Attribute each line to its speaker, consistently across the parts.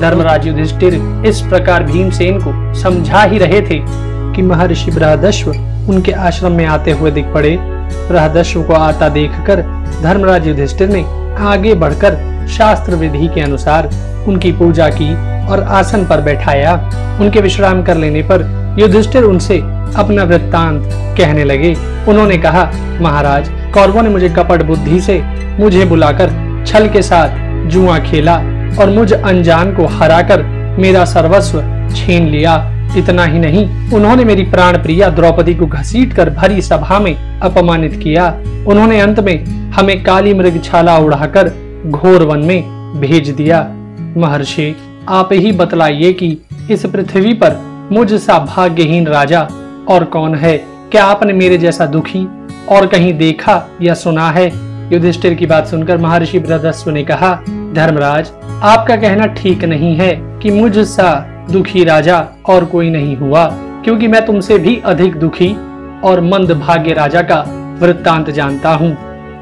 Speaker 1: धर्मराज युधिष्ठिर इस प्रकार भीमसेन को समझा ही रहे थे कि महर्षि बृहदश्व उनके आश्रम में आते हुए दिख पड़े। बृहदश्व को आता देखकर धर्मराज युधिष्ठिर ने आगे बढ़कर शास्त्र विधि के अनुसार उनकी पूजा की और आसन पर बैठाया। उनके विश्राम कर लेने पर युधिष्ठिर उनसे अपना वृत्तांत कहने लगे। उन्होंने कहा, महाराज, कौरवों ने मुझे कपट बुद्धि से मुझे बुलाकर छल के साथ जुआ खेला और मुझ अनजान को हराकर मेरा सर्वस्व छीन लिया। इतना ही नहीं, उन्होंने मेरी प्राण प्रिया द्रौपदी को घसीटकर भरी सभा में अपमानित किया। उन्होंने अंत में हमें काली मृगछाला उड़ाकर घोर वन में भेज दिया। महर्षि, आप ही बतलाइए कि इस पृथ्वी पर मुझ सा भाग्यहीन राजा और कौन है? क्या आपने मेरे जैसा दुखी और कहीं देखा या सुना है? युधिष्ठिर की बात सुनकर महर्षि बृहदस्व ने कहा, धर्मराज, आपका कहना ठीक नहीं है कि मुझ सा दुखी राजा और कोई नहीं हुआ, क्योंकि मैं तुमसे भी अधिक दुखी और मंद भाग्य राजा का वृत्तांत जानता हूँ।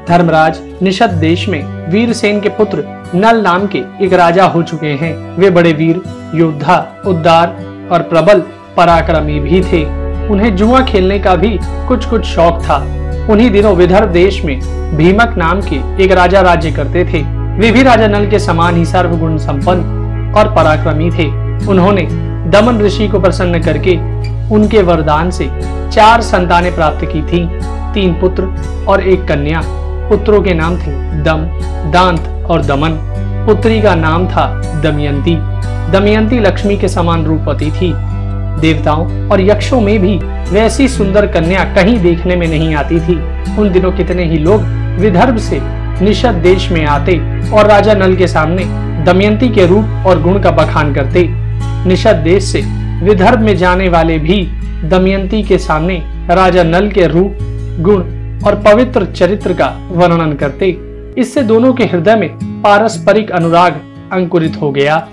Speaker 1: धर्मराज, निषद देश में वीरसेन के पुत्र नल नाम के एक राजा हो चुके हैं। वे बड़े वीर योद्धा, उदार और प्रबल पराक्रमी भी थे। उन्हें जुआ खेलने का भी कुछ शौक था। उन्हीं दिनों विदर्भ देश में भीमक नाम के एक राजा राज्य करते थे। वे भी राजा नल के समान ही सर्वगुण संपन्न और पराक्रमी थे। उन्होंने दमन ऋषि को प्रसन्न करके उनके वरदान से 4 संतानें प्राप्त की थी, 3 पुत्र और 1 कन्या। पुत्रों के नाम थे दम, दांत और दमन। पुत्री का नाम था दमयंती। दमयंती लक्ष्मी के समान रूपवती थी। देवताओं और यक्षों में भी वैसी सुंदर कन्या कहीं देखने में नहीं आती थी। उन दिनों कितने ही लोग विदर्भ से निषद देश में आते और राजा नल के सामने दमयंती के रूप और गुण का बखान करते। निषद देश से विदर्भ में जाने वाले भी दमयंती के सामने राजा नल के रूप, गुण और पवित्र चरित्र का वर्णन करते। इससे दोनों के हृदय में पारस्परिक अनुराग अंकुरित हो गया।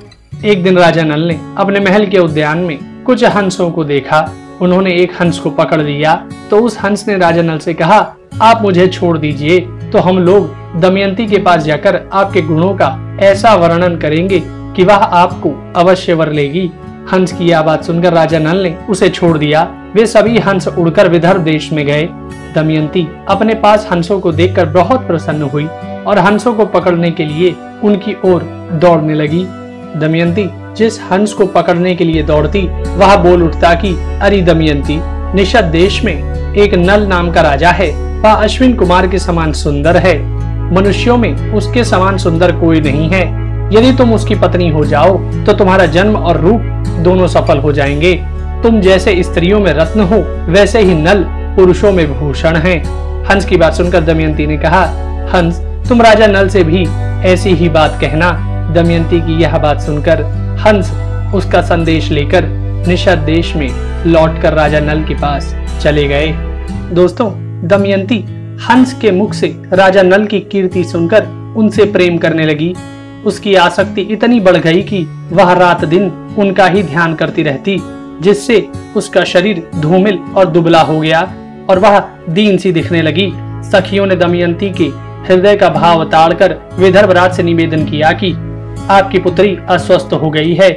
Speaker 1: एक दिन राजा नल ने अपने महल के उद्यान में कुछ हंसों को देखा। उन्होंने एक हंस को पकड़ लिया तो उस हंस ने राजा नल से कहा, आप मुझे छोड़ दीजिए, तो हम लोग दमयंती के पास जाकर आपके गुणों का ऐसा वर्णन करेंगे कि वह आपको अवश्य वर लेगी। हंस की यह बात सुनकर राजा नल ने उसे छोड़ दिया। वे सभी हंस उड़कर विदर्भ देश में गए। दमयंती अपने पास हंसों को देखकर बहुत प्रसन्न हुई और हंसों को पकड़ने के लिए उनकी ओर दौड़ने लगी। दमयंती जिस हंस को पकड़ने के लिए दौड़ती, वह बोल उठता कि अरे दमयंती, निषद देश में एक नल नाम का राजा है। वह अश्विन कुमार के समान सुंदर है। मनुष्यों में उसके समान सुंदर कोई नहीं है। यदि तुम उसकी पत्नी हो जाओ तो तुम्हारा जन्म और रूप दोनों सफल हो जाएंगे। तुम जैसे स्त्रियों में रत्न हो, वैसे ही नल पुरुषों में भूषण है। हंस की बात सुनकर दमयंती ने कहा, हंस, तुम राजा नल से भी ऐसी ही बात कहना। दमयंती की यह बात सुनकर हंस उसका संदेश लेकर निषद देश में लौटकर राजा नल के पास चले गए। दोस्तों, दमयंती हंस के मुख से राजा नल की कीर्ति सुनकर उनसे प्रेम करने लगी। उसकी आसक्ति इतनी बढ़ गई कि वह रात दिन उनका ही ध्यान करती रहती, जिससे उसका शरीर धूमिल और दुबला हो गया और वह दीन सी दिखने लगी। सखियों ने दमयंती के हृदय का भाव ताड़कर विदर्भराज से निवेदन किया कि आपकी पुत्री अस्वस्थ हो गई है।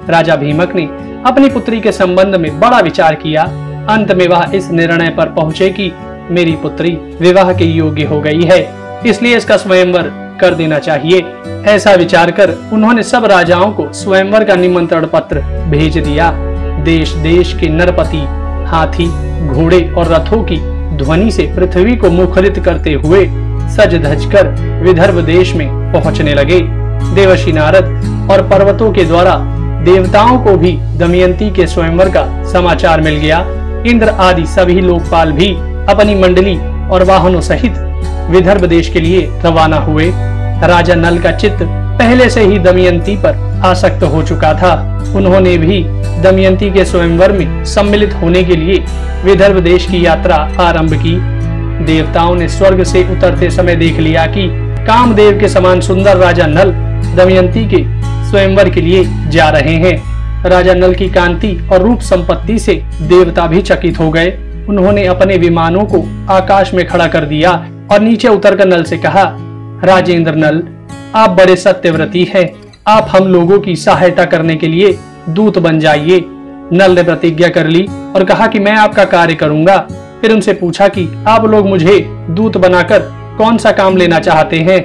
Speaker 1: राजा भीमक ने अपनी पुत्री के संबंध में बड़ा विचार किया। अंत में वह इस निर्णय पर पहुंचे कि मेरी पुत्री विवाह के योग्य हो गई है, इसलिए इसका स्वयंवर कर देना चाहिए। ऐसा विचार कर उन्होंने सब राजाओं को स्वयंवर का निमंत्रण पत्र भेज दिया। देश देश के नरपति हाथी, घोड़े और रथों की ध्वनि से पृथ्वी को मुखरित करते हुए सज धज कर विदर्भ देश में पहुंचने लगे। देवर्षि नारद और पर्वतों के द्वारा देवताओं को भी दमयंती के स्वयंवर का समाचार मिल गया। इंद्र आदि सभी लोकपाल भी अपनी मंडली और वाहनों सहित विदर्भ देश के लिए रवाना हुए। राजा नल का चित्त पहले से ही दमयंती पर आसक्त हो चुका था। उन्होंने भी दमयंती के स्वयंवर में सम्मिलित होने के लिए विदर्भ देश की यात्रा आरंभ की। देवताओं ने स्वर्ग से उतरते समय देख लिया कि कामदेव के समान सुंदर राजा नल दमयंती के स्वयंवर के लिए जा रहे हैं। राजा नल की कांति और रूप संपत्ति से देवता भी चकित हो गए। उन्होंने अपने विमानों को आकाश में खड़ा कर दिया और नीचे उतरकर नल से कहा, राजेंद्र नल, आप बड़े सत्यव्रती हैं। आप हम लोगों की सहायता करने के लिए दूत बन जाइए। नल ने प्रतिज्ञा कर ली और कहा कि मैं आपका कार्य करूंगा। फिर उनसे पूछा कि आप लोग मुझे दूत बनाकर कौन सा काम लेना चाहते हैं।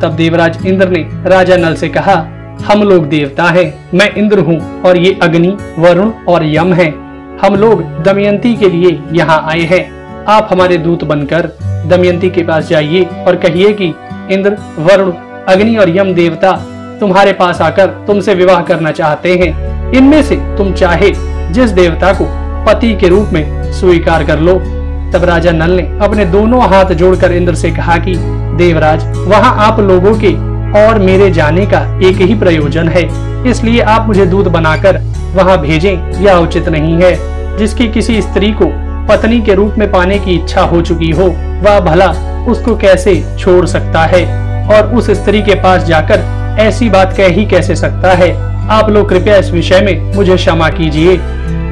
Speaker 1: तब देवराज इंद्र ने राजा नल से कहा, हम लोग देवता हैं, मैं इंद्र हूँ और ये अग्नि, वरुण और यम हैं। हम लोग दमयंती के लिए यहाँ आए हैं। आप हमारे दूत बनकर दमयंती के पास जाइए और कहिए कि इंद्र, वरुण, अग्नि और यम देवता तुम्हारे पास आकर तुमसे विवाह करना चाहते हैं। इनमें से तुम चाहे जिस देवता को पति के रूप में स्वीकार कर लो। तब राजा नल ने अपने दोनों हाथ जोड़कर इंद्र से कहा कि देवराज, वहां आप लोगों के और मेरे जाने का एक ही प्रयोजन है, इसलिए आप मुझे दूत बनाकर वहां भेजें यह उचित नहीं है। जिसकी किसी स्त्री को पत्नी के रूप में पाने की इच्छा हो चुकी हो, वह भला उसको कैसे छोड़ सकता है और उस स्त्री के पास जाकर ऐसी बात कह ही कैसे सकता है। आप लोग कृपया इस विषय में मुझे क्षमा कीजिए।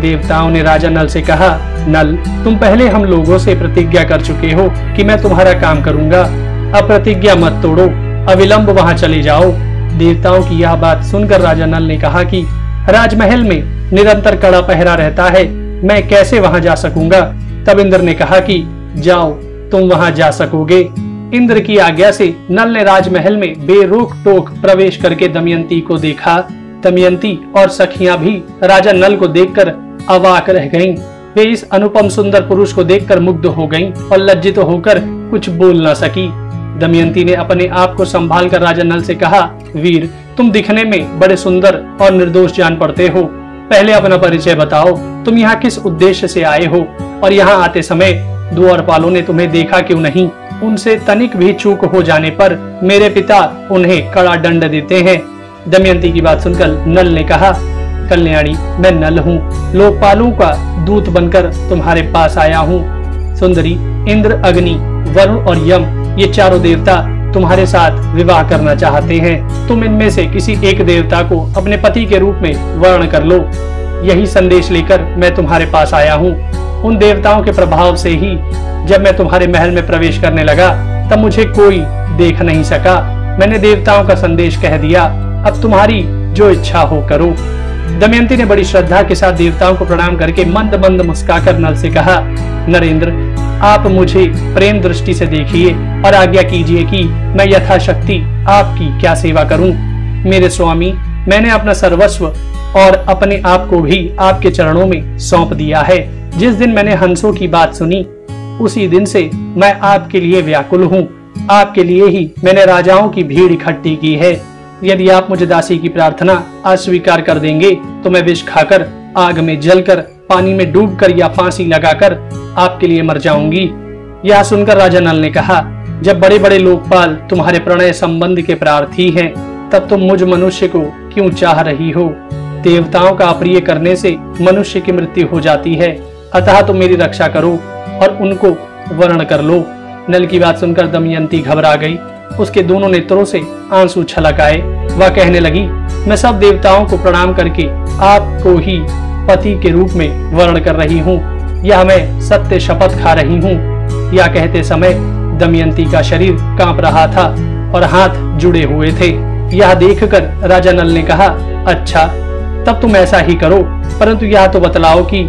Speaker 1: देवताओं ने राजा नल से कहा, नल, तुम पहले हम लोगों से प्रतिज्ञा कर चुके हो कि मैं तुम्हारा काम करूंगा। अब प्रतिज्ञा मत तोड़ो, अविलंब वहां चले जाओ। देवताओं की यह बात सुनकर राजा नल ने कहा कि राजमहल में निरंतर कड़ा पहरा रहता है, मैं कैसे वहां जा सकूंगा। तब इंद्र ने कहा कि जाओ, तुम वहां जा सकोगे। इंद्र की आज्ञा से नल ने राजमहल में बेरोक टोक प्रवेश करके दमयंती को देखा। दमयंती और सखियां भी राजा नल को देखकर अवाक रह गईं। वे इस अनुपम सुंदर पुरुष को देखकर मुग्ध हो गईं और लज्जित होकर कुछ बोल न सकी। दमयंती ने अपने आप को संभाल कर राजा नल से कहा, वीर, तुम दिखने में बड़े सुंदर और निर्दोष जान पड़ते हो। पहले अपना परिचय बताओ, तुम यहाँ किस उद्देश्य से आए हो और यहाँ आते समय द्वारपालों ने तुम्हें देखा क्यों नहीं। उनसे तनिक भी चूक हो जाने पर मेरे पिता उन्हें कड़ा दंड देते हैं। दमयंती की बात सुनकर नल ने कहा, कल्याणी, मैं नल हूँ, लोकपालों का दूत बनकर तुम्हारे पास आया हूँ। सुंदरी, इंद्र, अग्नि, वरुण और यम, ये चारों देवता तुम्हारे साथ विवाह करना चाहते हैं। तुम इनमें से किसी एक देवता को अपने पति के रूप में वर्ण कर लो। यही संदेश लेकर मैं तुम्हारे पास आया हूँ। उन देवताओं के प्रभाव से ही जब मैं तुम्हारे महल में प्रवेश करने लगा तब मुझे कोई देख नहीं सका। मैंने देवताओं का संदेश कह दिया, अब तुम्हारी जो इच्छा हो करो। दमयंती ने बड़ी श्रद्धा के साथ देवताओं को प्रणाम करके मंद मंद मुस्कुराकर नल से कहा, नरेंद्र, आप मुझे प्रेम दृष्टि से देखिए और आज्ञा कीजिए कि मैं यथाशक्ति आपकी क्या सेवा करूं। मेरे स्वामी, मैंने अपना सर्वस्व और अपने आप को भी आपके चरणों में सौंप दिया है। जिस दिन मैंने हंसों की बात सुनी उसी दिन से मैं आपके लिए व्याकुल हूँ। आपके लिए ही मैंने राजाओं की भीड़ इकट्ठी की है। यदि आप मुझे दासी की प्रार्थना अस्वीकार कर देंगे तो मैं विष खाकर, आग में जलकर, पानी में डूबकर या फांसी लगाकर आपके लिए मर जाऊंगी। यह सुनकर राजा नल ने कहा, जब बड़े बड़े लोकपाल तुम्हारे प्रणय संबंध के प्रार्थी हैं, तब तुम मुझ मनुष्य को क्यों चाह रही हो। देवताओं का अप्रिय करने से मनुष्य की मृत्यु हो जाती है, अतः तुम मेरी रक्षा करो और उनको वर्ण कर लो। नल की बात सुनकर दमयंती घबरा गई। उसके दोनों नेत्रों से आंसू छलक आए। वह कहने लगी, मैं सब देवताओं को प्रणाम करके आपको ही पति के रूप में वर्ण कर रही हूँ। यह मैं सत्य शपथ खा रही हूँ। यह कहते समय दमयंती का शरीर कांप रहा था और हाथ जुड़े हुए थे। यह देखकर राजा नल ने कहा, अच्छा, तब तुम ऐसा ही करो, परंतु यह तो बतलाओ कि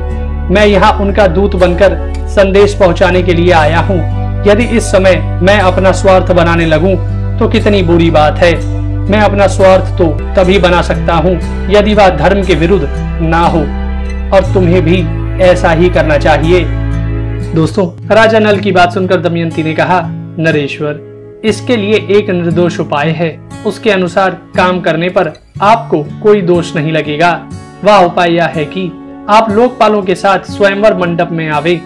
Speaker 1: मैं यहाँ उनका दूत बनकर संदेश पहुँचाने के लिए आया हूँ। यदि इस समय मैं अपना स्वार्थ बनाने लगूं तो कितनी बुरी बात है। मैं अपना स्वार्थ तो तभी बना सकता हूँ यदि वह धर्म के विरुद्ध ना हो, और तुम्हें भी ऐसा ही करना चाहिए। दोस्तों, राजा नल की बात सुनकर दमयंती ने कहा, नरेश्वर, इसके लिए एक निर्दोष उपाय है। उसके अनुसार काम करने पर आपको कोई दोष नहीं लगेगा। वह उपाय यह है कि आप लोकपालों के साथ स्वयंवर मंडप में आवे।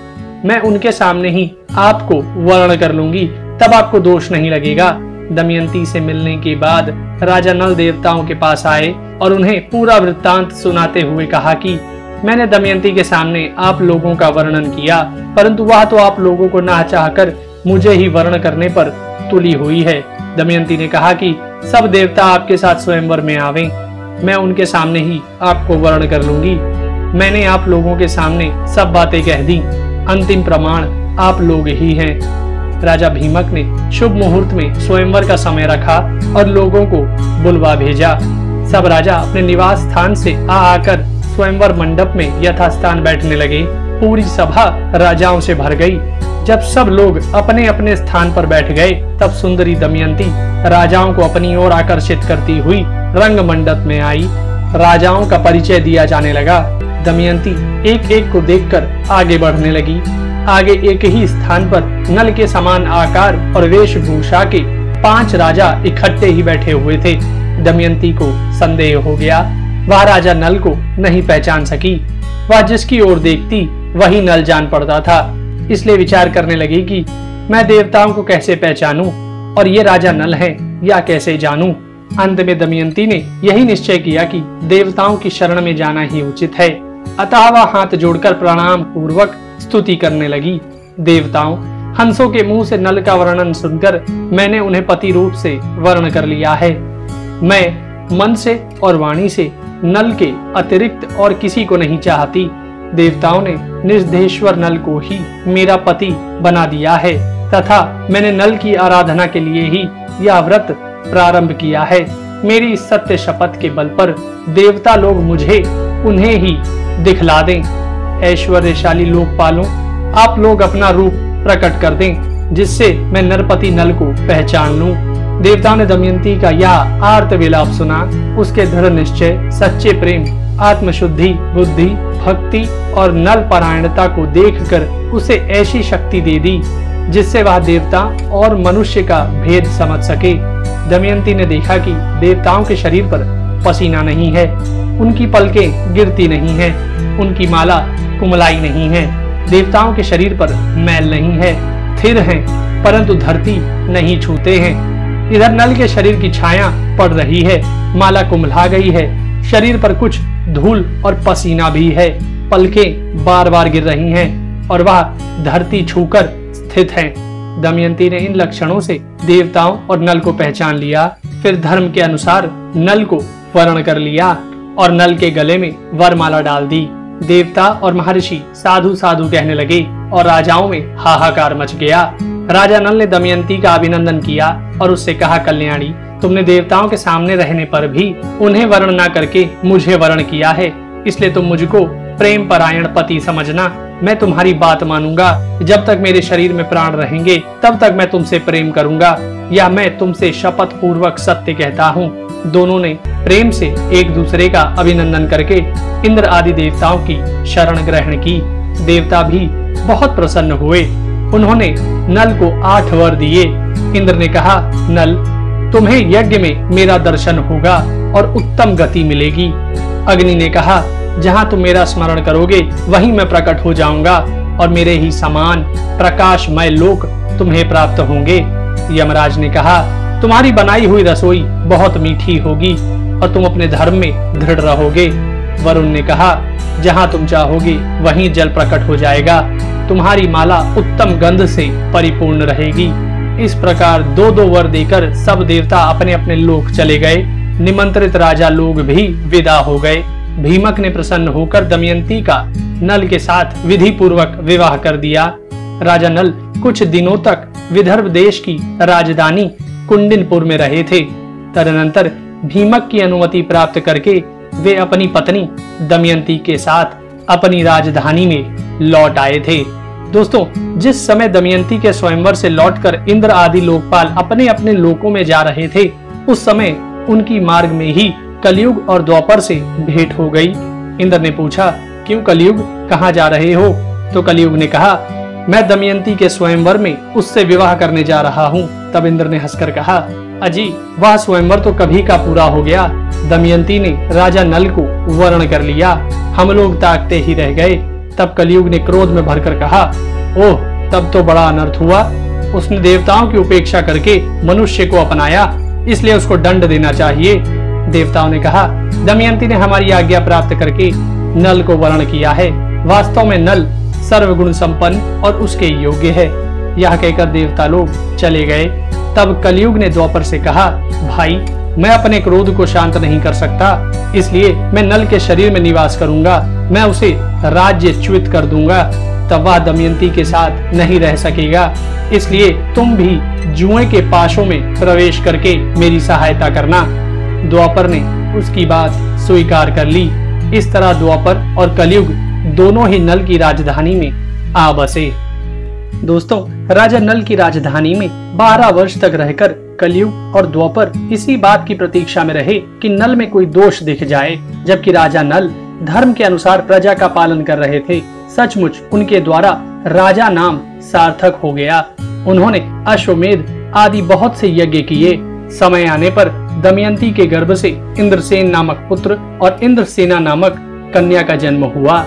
Speaker 1: मैं उनके सामने ही आपको वर्ण कर लूंगी, तब आपको दोष नहीं लगेगा। दमयंती से मिलने के बाद राजा नल देवताओं के पास आए और उन्हें पूरा वृत्तांत सुनाते हुए कहा कि मैंने दमयंती के सामने आप लोगों का वर्णन किया, परंतु वह तो आप लोगों को ना चाहकर मुझे ही वर्ण करने पर तुली हुई है। दमयंती ने कहा कि सब देवता आपके साथ स्वयंवर में आवे, मैं उनके सामने ही आपको वर्ण कर लूंगी। मैंने आप लोगों के सामने सब बातें कह दी, अंतिम प्रमाण आप लोग ही हैं। राजा भीमक ने शुभ मुहूर्त में स्वयंवर का समय रखा और लोगों को बुलवा भेजा। सब राजा अपने निवास स्थान से आकर स्वयंवर मंडप में यथास्थान बैठने लगे। पूरी सभा राजाओं से भर गई। जब सब लोग अपने अपने स्थान पर बैठ गए, तब सुंदरी दमयंती राजाओं को अपनी ओर आकर्षित करती हुई रंग मंडप में आई। राजाओं का परिचय दिया जाने लगा। दमयंती एक एक को देखकर आगे बढ़ने लगी। आगे एक ही स्थान पर नल के समान आकार और वेशभूषा के 5 राजा इकट्ठे ही बैठे हुए थे। दमयंती को संदेह हो गया। वह राजा नल को नहीं पहचान सकी। वह जिसकी ओर देखती वही नल जान पड़ता था। इसलिए विचार करने लगी कि मैं देवताओं को कैसे पहचानूं और ये राजा नल है या कैसे जानूं। अंत में दमयंती ने यही निश्चय किया कि देवताओं की शरण में जाना ही उचित है। अतः वह हाथ जोड़कर प्रणाम पूर्वक स्तुति करने लगी। देवताओं, हंसों के मुंह से नल का वर्णन सुनकर मैंने उन्हें पति रूप से वर्ण कर लिया है। मैं मन से और वाणी से नल के अतिरिक्त और किसी को नहीं चाहती। देवताओं ने निजदेश्वर नल को ही मेरा पति बना दिया है तथा मैंने नल की आराधना के लिए ही यह व्रत प्रारंभ किया है। मेरी सत्य शपथ के बल पर देवता लोग मुझे उन्हें ही दिखला दें। ऐश्वर्यशाली लोकपालों, आप लोग अपना रूप प्रकट कर दें जिससे मैं नरपति नल को पहचान लूं। देवताओं ने दमयंती का यह आर्त विलाप सुना। उसके दृढ़ निश्चय, सच्चे प्रेम, आत्मशुद्धि, बुद्धि, भक्ति और नल परायणता को देखकर उसे ऐसी शक्ति दे दी जिससे वह देवता और मनुष्य का भेद समझ सके। दमयंती ने देखा कि देवताओं के शरीर पर पसीना नहीं है, उनकी पलकें गिरती नहीं है, उनकी माला कुमलाई नहीं है। देवताओं के शरीर पर मैल नहीं है, स्थिर हैं, परंतु धरती नहीं छूते हैं। इधर नल के शरीर की छाया पड़ रही है, माला कुम्भला गई है, शरीर पर कुछ धूल और पसीना भी है, पलकें बार बार गिर रही हैं और वह धरती छूकर स्थित है। दमयंती ने इन लक्षणों से देवताओं और नल को पहचान लिया। फिर धर्म के अनुसार नल को वर्ण कर लिया और नल के गले में वरमाला डाल दी। देवता और महर्षि साधु साधु कहने लगे और राजाओं में हाहाकार मच गया। राजा नल ने दमयंती का अभिनंदन किया और उससे कहा, कल्याणी, तुमने देवताओं के सामने रहने पर भी उन्हें वर्ण न करके मुझे वर्ण किया है, इसलिए तुम मुझको प्रेम परायण पति समझना। मैं तुम्हारी बात मानूंगा। जब तक मेरे शरीर में प्राण रहेंगे तब तक मैं तुमसे प्रेम करूंगा, या मैं तुमसे शपथ पूर्वक सत्य कहता हूँ। दोनों ने प्रेम से एक दूसरे का अभिनंदन करके इंद्र आदि देवताओं की शरण ग्रहण की। देवता भी बहुत प्रसन्न हुए। उन्होंने नल को 8 वर दिए। इंद्र ने कहा, नल, तुम्हें यज्ञ में मेरा दर्शन होगा और उत्तम गति मिलेगी। अग्नि ने कहा, जहाँ तुम मेरा स्मरण करोगे वहीं मैं प्रकट हो जाऊंगा और मेरे ही समान प्रकाशमय लोक तुम्हें प्राप्त होंगे। यमराज ने कहा, तुम्हारी बनाई हुई रसोई बहुत मीठी होगी और तुम अपने धर्म में दृढ़ रहोगे। वरुण ने कहा, जहाँ तुम चाहोगे वहीं जल प्रकट हो जाएगा। तुम्हारी माला उत्तम गंध से परिपूर्ण रहेगी। इस प्रकार 2-2 वर देकर सब देवता अपने अपने लोक चले गए। निमंत्रित राजा लोग भी विदा हो गए। भीमक ने प्रसन्न होकर दमयंती का नल के साथ विधि पूर्वक विवाह कर दिया। राजा नल कुछ दिनों तक विदर्भ देश की राजधानी कुंडिनपुर में रहे थे। तदनंतर भीमक की अनुमति प्राप्त करके वे अपनी पत्नी दमयंती के साथ अपनी राजधानी में लौट आए थे। दोस्तों, जिस समय दमयंती के स्वयंवर से लौटकर इंद्र आदि लोकपाल अपने अपने लोकों में जा रहे थे, उस समय उनकी मार्ग में ही कलयुग और द्वापर से भेंट हो गई। इंद्र ने पूछा, क्यों कलयुग, कहाँ जा रहे हो? तो कलयुग ने कहा, मैं दमयंती के स्वयंवर में उससे विवाह करने जा रहा हूँ। तब इंद्र ने हंसकर कहा, अजी, वह स्वयंवर तो कभी का पूरा हो गया। दमयंती ने राजा नल को वर्ण कर लिया, हम लोग ताकते ही रह गए। तब कलयुग ने क्रोध में भरकर कहा, ओह, तब तो बड़ा अनर्थ हुआ। उसने देवताओं की उपेक्षा करके मनुष्य को अपनाया, इसलिए उसको दंड देना चाहिए। देवताओं ने कहा, दमयंती ने हमारी आज्ञा प्राप्त करके नल को वर्ण किया है। वास्तव में नल सर्वगुण संपन्न और उसके योग्य है। यह कहकर देवता लोग चले गए। तब कलयुग ने द्वापर से कहा, भाई, मैं अपने क्रोध को शांत नहीं कर सकता, इसलिए मैं नल के शरीर में निवास करूंगा। मैं उसे राज्य च्युत कर दूंगा, तब वह दमयंती के साथ नहीं रह सकेगा। इसलिए तुम भी जुए के पाशों में प्रवेश करके मेरी सहायता करना। द्वापर ने उसकी बात स्वीकार कर ली। इस तरह द्वापर और कलयुग दोनों ही नल की राजधानी में आ बसे। दोस्तों, राजा नल की राजधानी में 12 वर्ष तक रहकर कलयुग और द्वापर इसी बात की प्रतीक्षा में रहे कि नल में कोई दोष दिख जाए। जबकि राजा नल धर्म के अनुसार प्रजा का पालन कर रहे थे। सचमुच उनके द्वारा राजा नाम सार्थक हो गया। उन्होंने अश्वमेध आदि बहुत से यज्ञ किए। समय आने पर दमयंती के गर्भ से इंद्रसेन नामक पुत्र और इंद्रसेना नामक कन्या का जन्म हुआ।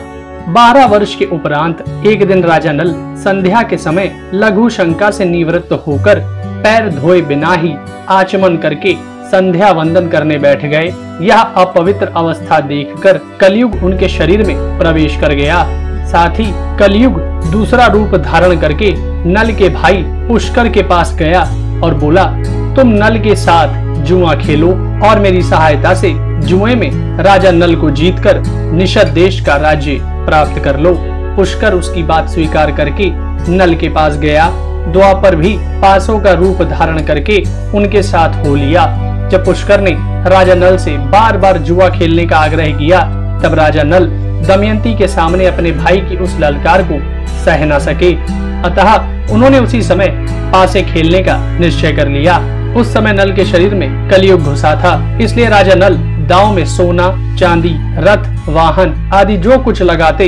Speaker 1: 12 वर्ष के उपरांत एक दिन राजा नल संध्या के समय लघु शंका से निवृत्त होकर पैर धोए बिना ही आचमन करके संध्या वंदन करने बैठ गए। यह अपवित्र अवस्था देखकर कलयुग उनके शरीर में प्रवेश कर गया। साथ ही कलयुग दूसरा रूप धारण करके नल के भाई पुष्कर के पास गया और बोला, तुम नल के साथ जुआ खेलो और मेरी सहायता से जुए में राजा नल को जीतकर निषद देश का राज्य प्राप्त कर लो। पुष्कर उसकी बात स्वीकार करके नल के पास गया। द्वापर भी पासों का रूप धारण करके उनके साथ हो लिया। जब पुष्कर ने राजा नल से बार बार जुआ खेलने का आग्रह किया, तब राजा नल दमयंती के सामने अपने भाई की उस ललकार को सह न सके। अतः उन्होंने उसी समय पासे खेलने का निश्चय कर लिया। उस समय नल के शरीर में कलयुग घुसा था, इसलिए राजा नल दांव में सोना, चांदी, रथ, वाहन आदि जो कुछ लगाते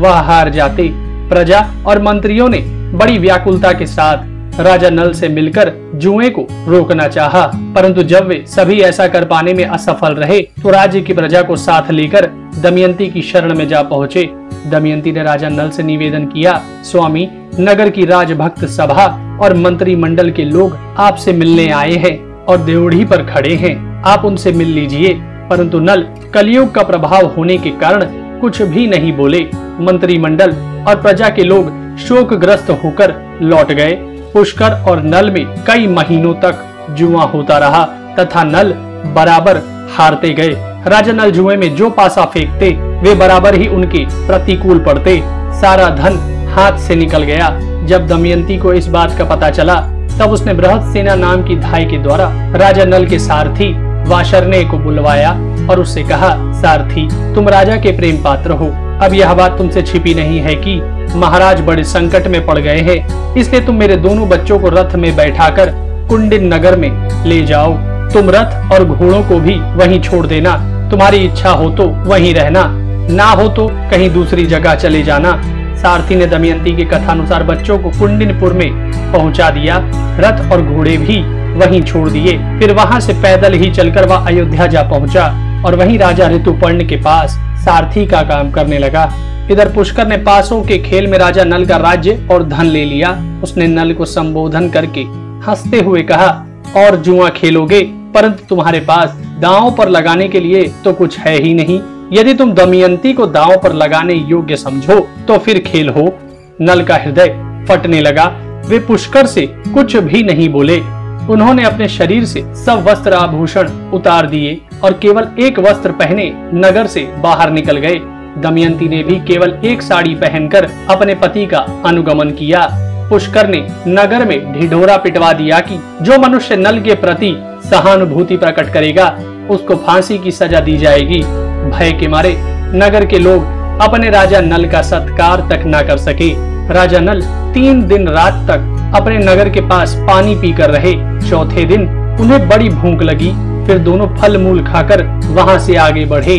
Speaker 1: वह हार जाते। प्रजा और मंत्रियों ने बड़ी व्याकुलता के साथ राजा नल से मिलकर जुए को रोकना चाहा, परंतु जब वे सभी ऐसा कर पाने में असफल रहे तो राज्य की प्रजा को साथ लेकर दमयंती की शरण में जा पहुँचे। दमयंती ने राजा नल से निवेदन किया, स्वामी, नगर की राजभक्त सभा और मंत्रिमंडल के लोग आपसे मिलने आए हैं और देवढ़ी पर खड़े हैं, आप उनसे मिल लीजिए। परंतु नल कलयुग का प्रभाव होने के कारण कुछ भी नहीं बोले। मंत्रिमंडल और प्रजा के लोग शोकग्रस्त होकर लौट गए। पुष्कर और नल में कई महीनों तक जुआ होता रहा तथा नल बराबर हारते गए। राजा नल जुए में जो पासा फेंकते वे बराबर ही उनके प्रतिकूल पड़ते। सारा धन हाथ से निकल गया। जब दमयंती को इस बात का पता चला, तब उसने बृहत्सेना नाम की धाई के द्वारा राजा नल के सारथी वाशरने को बुलवाया और उससे कहा, सारथी, तुम राजा के प्रेम पात्र हो। अब यह बात तुमसे छिपी नहीं है कि महाराज बड़े संकट में पड़ गए हैं, इसलिए तुम मेरे दोनों बच्चों को रथ में बैठाकर कुंडिन नगर में ले जाओ। तुम रथ और घोड़ों को भी वहीं छोड़ देना। तुम्हारी इच्छा हो तो वहीं रहना, ना हो तो कहीं दूसरी जगह चले जाना। सारथी ने दमयंती के कथानुसार बच्चों को कुंडिनपुर में पहुंचा दिया। रथ और घोड़े भी वहीं छोड़ दिए। फिर वहां से पैदल ही चलकर वह अयोध्या जा पहुंचा और वहीं राजा ऋतुपर्ण के पास सारथी का काम करने लगा। इधर पुष्कर ने पासों के खेल में राजा नल का राज्य और धन ले लिया। उसने नल को संबोधन करके हंसते हुए कहा, और जुआ खेलोगे, परंतु तुम्हारे पास दांव पर लगाने के लिए तो कुछ है ही नहीं। यदि तुम दमयंती को दांव पर लगाने योग्य समझो तो फिर खेल हो। नल का हृदय फटने लगा। वे पुष्कर से कुछ भी नहीं बोले। उन्होंने अपने शरीर से सब वस्त्र आभूषण उतार दिए और केवल एक वस्त्र पहने नगर से बाहर निकल गए। दमयंती ने भी केवल एक साड़ी पहनकर अपने पति का अनुगमन किया। पुष्कर ने नगर में ढिढोरा पिटवा दिया कि जो मनुष्य नल के प्रति सहानुभूति प्रकट करेगा उसको फांसी की सजा दी जाएगी। भय के मारे नगर के लोग अपने राजा नल का सत्कार तक न कर सके। राजा नल 3 दिन रात तक अपने नगर के पास पानी पीकर रहे। चौथे दिन उन्हें बड़ी भूख लगी। फिर दोनों फल मूल खाकर वहां से आगे बढ़े।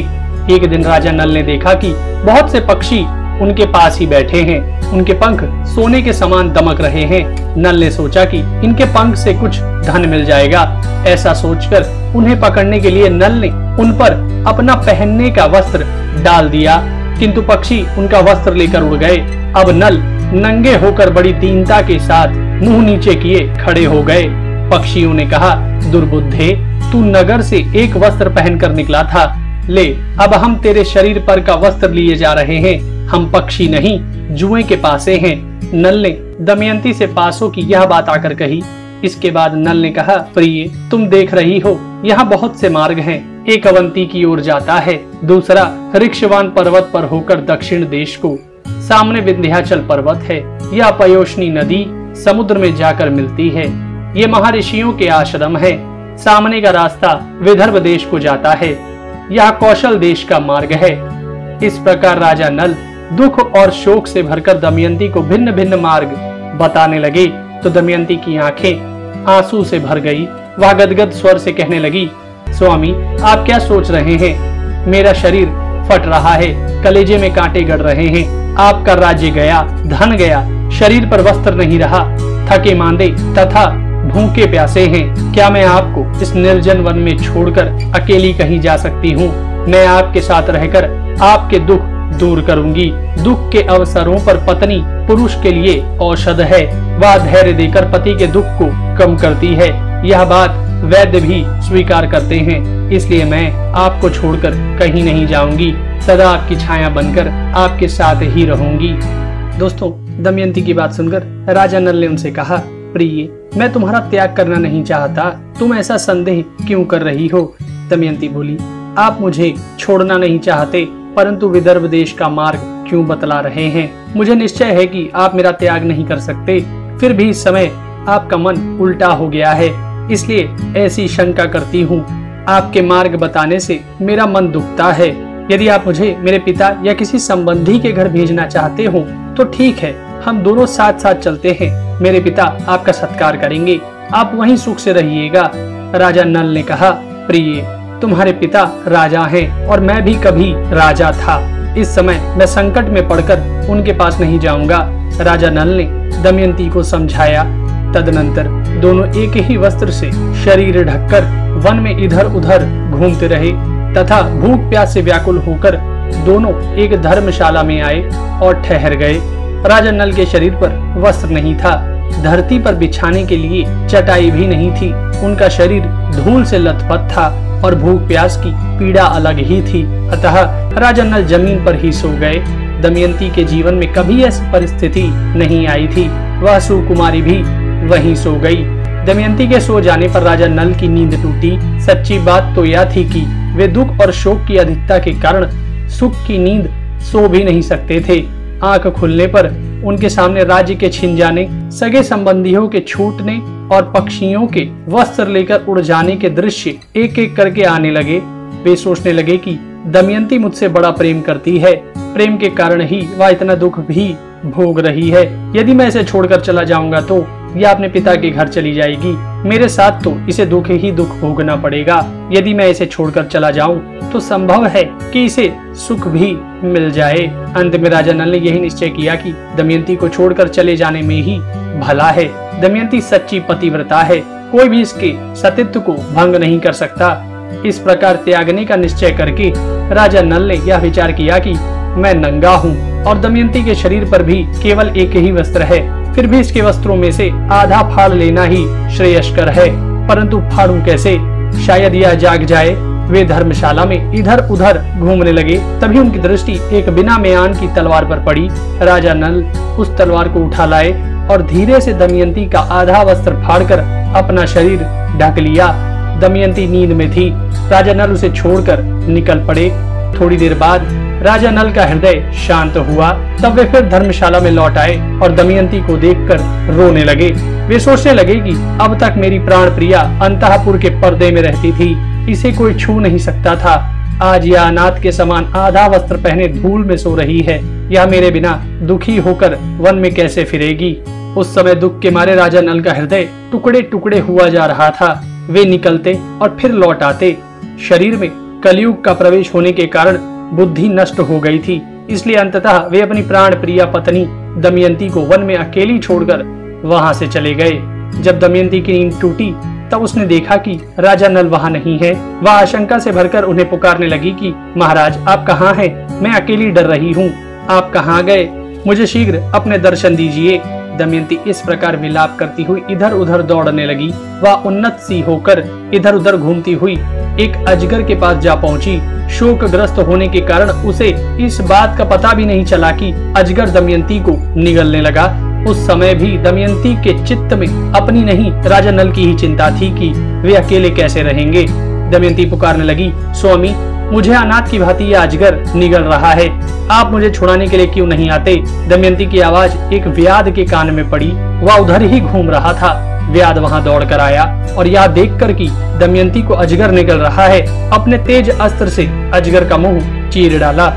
Speaker 1: एक दिन राजा नल ने देखा कि बहुत से पक्षी उनके पास ही बैठे हैं। उनके पंख सोने के समान दमक रहे हैं। नल ने सोचा कि इनके पंख से कुछ धन मिल जाएगा। ऐसा सोचकर उन्हें पकड़ने के लिए नल ने उन पर अपना पहनने का वस्त्र डाल दिया, किंतु पक्षी उनका वस्त्र लेकर उड़ गए। अब नल नंगे होकर बड़ी दीनता के साथ मुंह नीचे किए खड़े हो गए। पक्षियों ने कहा, दुर्बुद्धे, तू नगर से एक वस्त्र पहनकर निकला था। ले, अब हम तेरे शरीर पर का वस्त्र लिए जा रहे हैं। हम पक्षी नहीं, जुए के पासे हैं। नल ने दमयंती से पासों की यह बात आकर कही। इसके बाद नल ने कहा, प्रिय, तुम देख रही हो यहाँ बहुत से मार्ग हैं। एक अवंती की ओर जाता है, दूसरा ऋक्षवान पर्वत पर होकर दक्षिण देश को। सामने विंध्याचल पर्वत है। यह पयोष्णी नदी समुद्र में जाकर मिलती है। ये महर्षियों के आश्रम है। सामने का रास्ता विदर्भ देश को जाता है। यह कौशल देश का मार्ग है। इस प्रकार राजा नल दुख और शोक से भरकर दमयंती को भिन्न भिन्न मार्ग बताने लगे तो दमयंती की आंखें आंसू से भर गई। वह गदगद स्वर से कहने लगी, स्वामी आप क्या सोच रहे हैं? मेरा शरीर फट रहा है, कलेजे में कांटे गड़ रहे हैं। आपका राज्य गया, धन गया, शरीर पर वस्त्र नहीं रहा, थके मांदे तथा भूखे प्यासे हैं। क्या मैं आपको इस निर्जन वन में छोड़कर अकेली कहीं जा सकती हूँ? मैं आपके साथ रहकर आपके दुख दूर करूंगी। दुख के अवसरों पर पत्नी पुरुष के लिए औषध है। वह धैर्य देकर पति के दुख को कम करती है। यह बात वैद्य भी स्वीकार करते हैं। इसलिए मैं आपको छोड़कर कहीं नहीं जाऊंगी, सदा आपकी छाया बनकर आपके साथ ही रहूंगी। दोस्तों, दमयंती की बात सुनकर राजा नल ने उनसे कहा, प्रिय, मैं तुम्हारा त्याग करना नहीं चाहता, तुम ऐसा संदेह क्यों कर रही हो? दमयंती बोली, आप मुझे छोड़ना नहीं चाहते, परंतु विदर्भ देश का मार्ग क्यों बतला रहे हैं? मुझे निश्चय है कि आप मेरा त्याग नहीं कर सकते, फिर भी इस समय आपका मन उल्टा हो गया है, इसलिए ऐसी शंका करती हूँ। आपके मार्ग बताने से मेरा मन दुखता है। यदि आप मुझे मेरे पिता या किसी संबंधी के घर भेजना चाहते हो तो ठीक है, हम दोनों साथ साथ चलते हैं। मेरे पिता आपका सत्कार करेंगे, आप वहीं सुख से रहिएगा। राजा नल ने कहा, प्रिय, तुम्हारे पिता राजा हैं और मैं भी कभी राजा था। इस समय मैं संकट में पड़कर उनके पास नहीं जाऊंगा। राजा नल ने दमयंती को समझाया। तदनंतर दोनों एक ही वस्त्र से शरीर ढककर वन में इधर उधर घूमते रहे तथा भूख प्यास से व्याकुल होकर दोनों एक धर्मशाला में आए और ठहर गए। राजा नल के शरीर पर वस्त्र नहीं था, धरती पर बिछाने के लिए चटाई भी नहीं थी। उनका शरीर धूल से लथपथ था और भूख प्यास की पीड़ा अलग ही थी। अतः राजा नल जमीन पर ही सो गए। दमयंती के जीवन में कभी ऐसी परिस्थिति नहीं आई थी। वह सुकुमारी भी वहीं सो गई। दमयंती के सो जाने पर राजा नल की नींद टूटी। सच्ची बात तो यह थी कि वे दुख और शोक की अधिकता के कारण सुख की नींद सो भी नहीं सकते थे। आंख खुलने पर उनके सामने राज्य के छिन जाने, सगे संबंधियों के छूटने और पक्षियों के वस्त्र लेकर उड़ जाने के दृश्य एक एक करके आने लगे। वे सोचने लगे कि दमयंती मुझसे बड़ा प्रेम करती है, प्रेम के कारण ही वह इतना दुख भी भोग रही है। यदि मैं इसे छोड़कर चला जाऊंगा तो यह अपने पिता के घर चली जाएगी। मेरे साथ तो इसे दुख ही दुख भोगना पड़ेगा। यदि मैं इसे छोड़कर चला जाऊं तो संभव है कि इसे सुख भी मिल जाए। अंत में राजा नल ने यही निश्चय किया कि दमयंती को छोड़कर चले जाने में ही भला है। दमयंती सच्ची पतिव्रता है, कोई भी इसके सतीत्व को भंग नहीं कर सकता। इस प्रकार त्यागने का निश्चय करके राजा नल ने यह विचार किया कि मैं नंगा हूँ और दमयंती के शरीर पर भी केवल एक ही वस्त्र है, फिर भी इसके वस्त्रों में से आधा फाड़ लेना ही श्रेयस्कर है। परंतु फाड़ू कैसे? शायद यह जाग जाए। वे धर्मशाला में इधर उधर घूमने लगे। तभी उनकी दृष्टि एक बिना म्यान की तलवार पर पड़ी। राजा नल उस तलवार को उठा लाए और धीरे से दमयंती का आधा वस्त्र फाड़कर अपना शरीर ढक लिया। दमयंती नींद में थी। राजा नल उसे छोड़कर निकल पड़े। थोड़ी देर बाद राजा नल का हृदय शांत हुआ। तब वे फिर धर्मशाला में लौट आए और दमयंती को देखकर रोने लगे। वे सोचने लगे कि अब तक मेरी प्राण प्रिया अंतःपुर के पर्दे में रहती थी, इसे कोई छू नहीं सकता था। आज यह अनाथ के समान आधा वस्त्र पहने धूल में सो रही है। यह मेरे बिना दुखी होकर वन में कैसे फिरेगी? उस समय दुख के मारे राजा नल का हृदय टुकड़े टुकड़े हुआ जा रहा था। वे निकलते और फिर लौट आते। शरीर में कलयुग का प्रवेश होने के कारण बुद्धि नष्ट हो गई थी, इसलिए अंततः वे अपनी प्राण प्रिया पत्नी दमयंती को वन में अकेली छोड़कर वहां से चले गए। जब दमयंती की नींद टूटी तब उसने देखा कि राजा नल वहां नहीं है। वह आशंका से भरकर उन्हें पुकारने लगी कि महाराज, आप कहाँ हैं? मैं अकेली डर रही हूँ। आप कहाँ गए? मुझे शीघ्र अपने दर्शन दीजिए। दमयंती इस प्रकार विलाप करती हुई इधर उधर दौड़ने लगी। वह उन्नत सी होकर इधर उधर घूमती हुई एक अजगर के पास जा पहुंची। शोकग्रस्त होने के कारण उसे इस बात का पता भी नहीं चला कि अजगर दमयंती को निगलने लगा। उस समय भी दमयंती के चित्त में अपनी नहीं राजा नल की ही चिंता थी कि वे अकेले कैसे रहेंगे। दमयंती पुकारने लगी, स्वामी, मुझे अनाथ की भांति यह अजगर निगल रहा है, आप मुझे छुड़ाने के लिए क्यों नहीं आते? दमयंती की आवाज एक व्याध के कान में पड़ी। वह उधर ही घूम रहा था। व्याध वहां दौड़ कर आया और यह देखकर कि दमयंती को अजगर निकल रहा है, अपने तेज अस्त्र से अजगर का मुंह चीर डाला।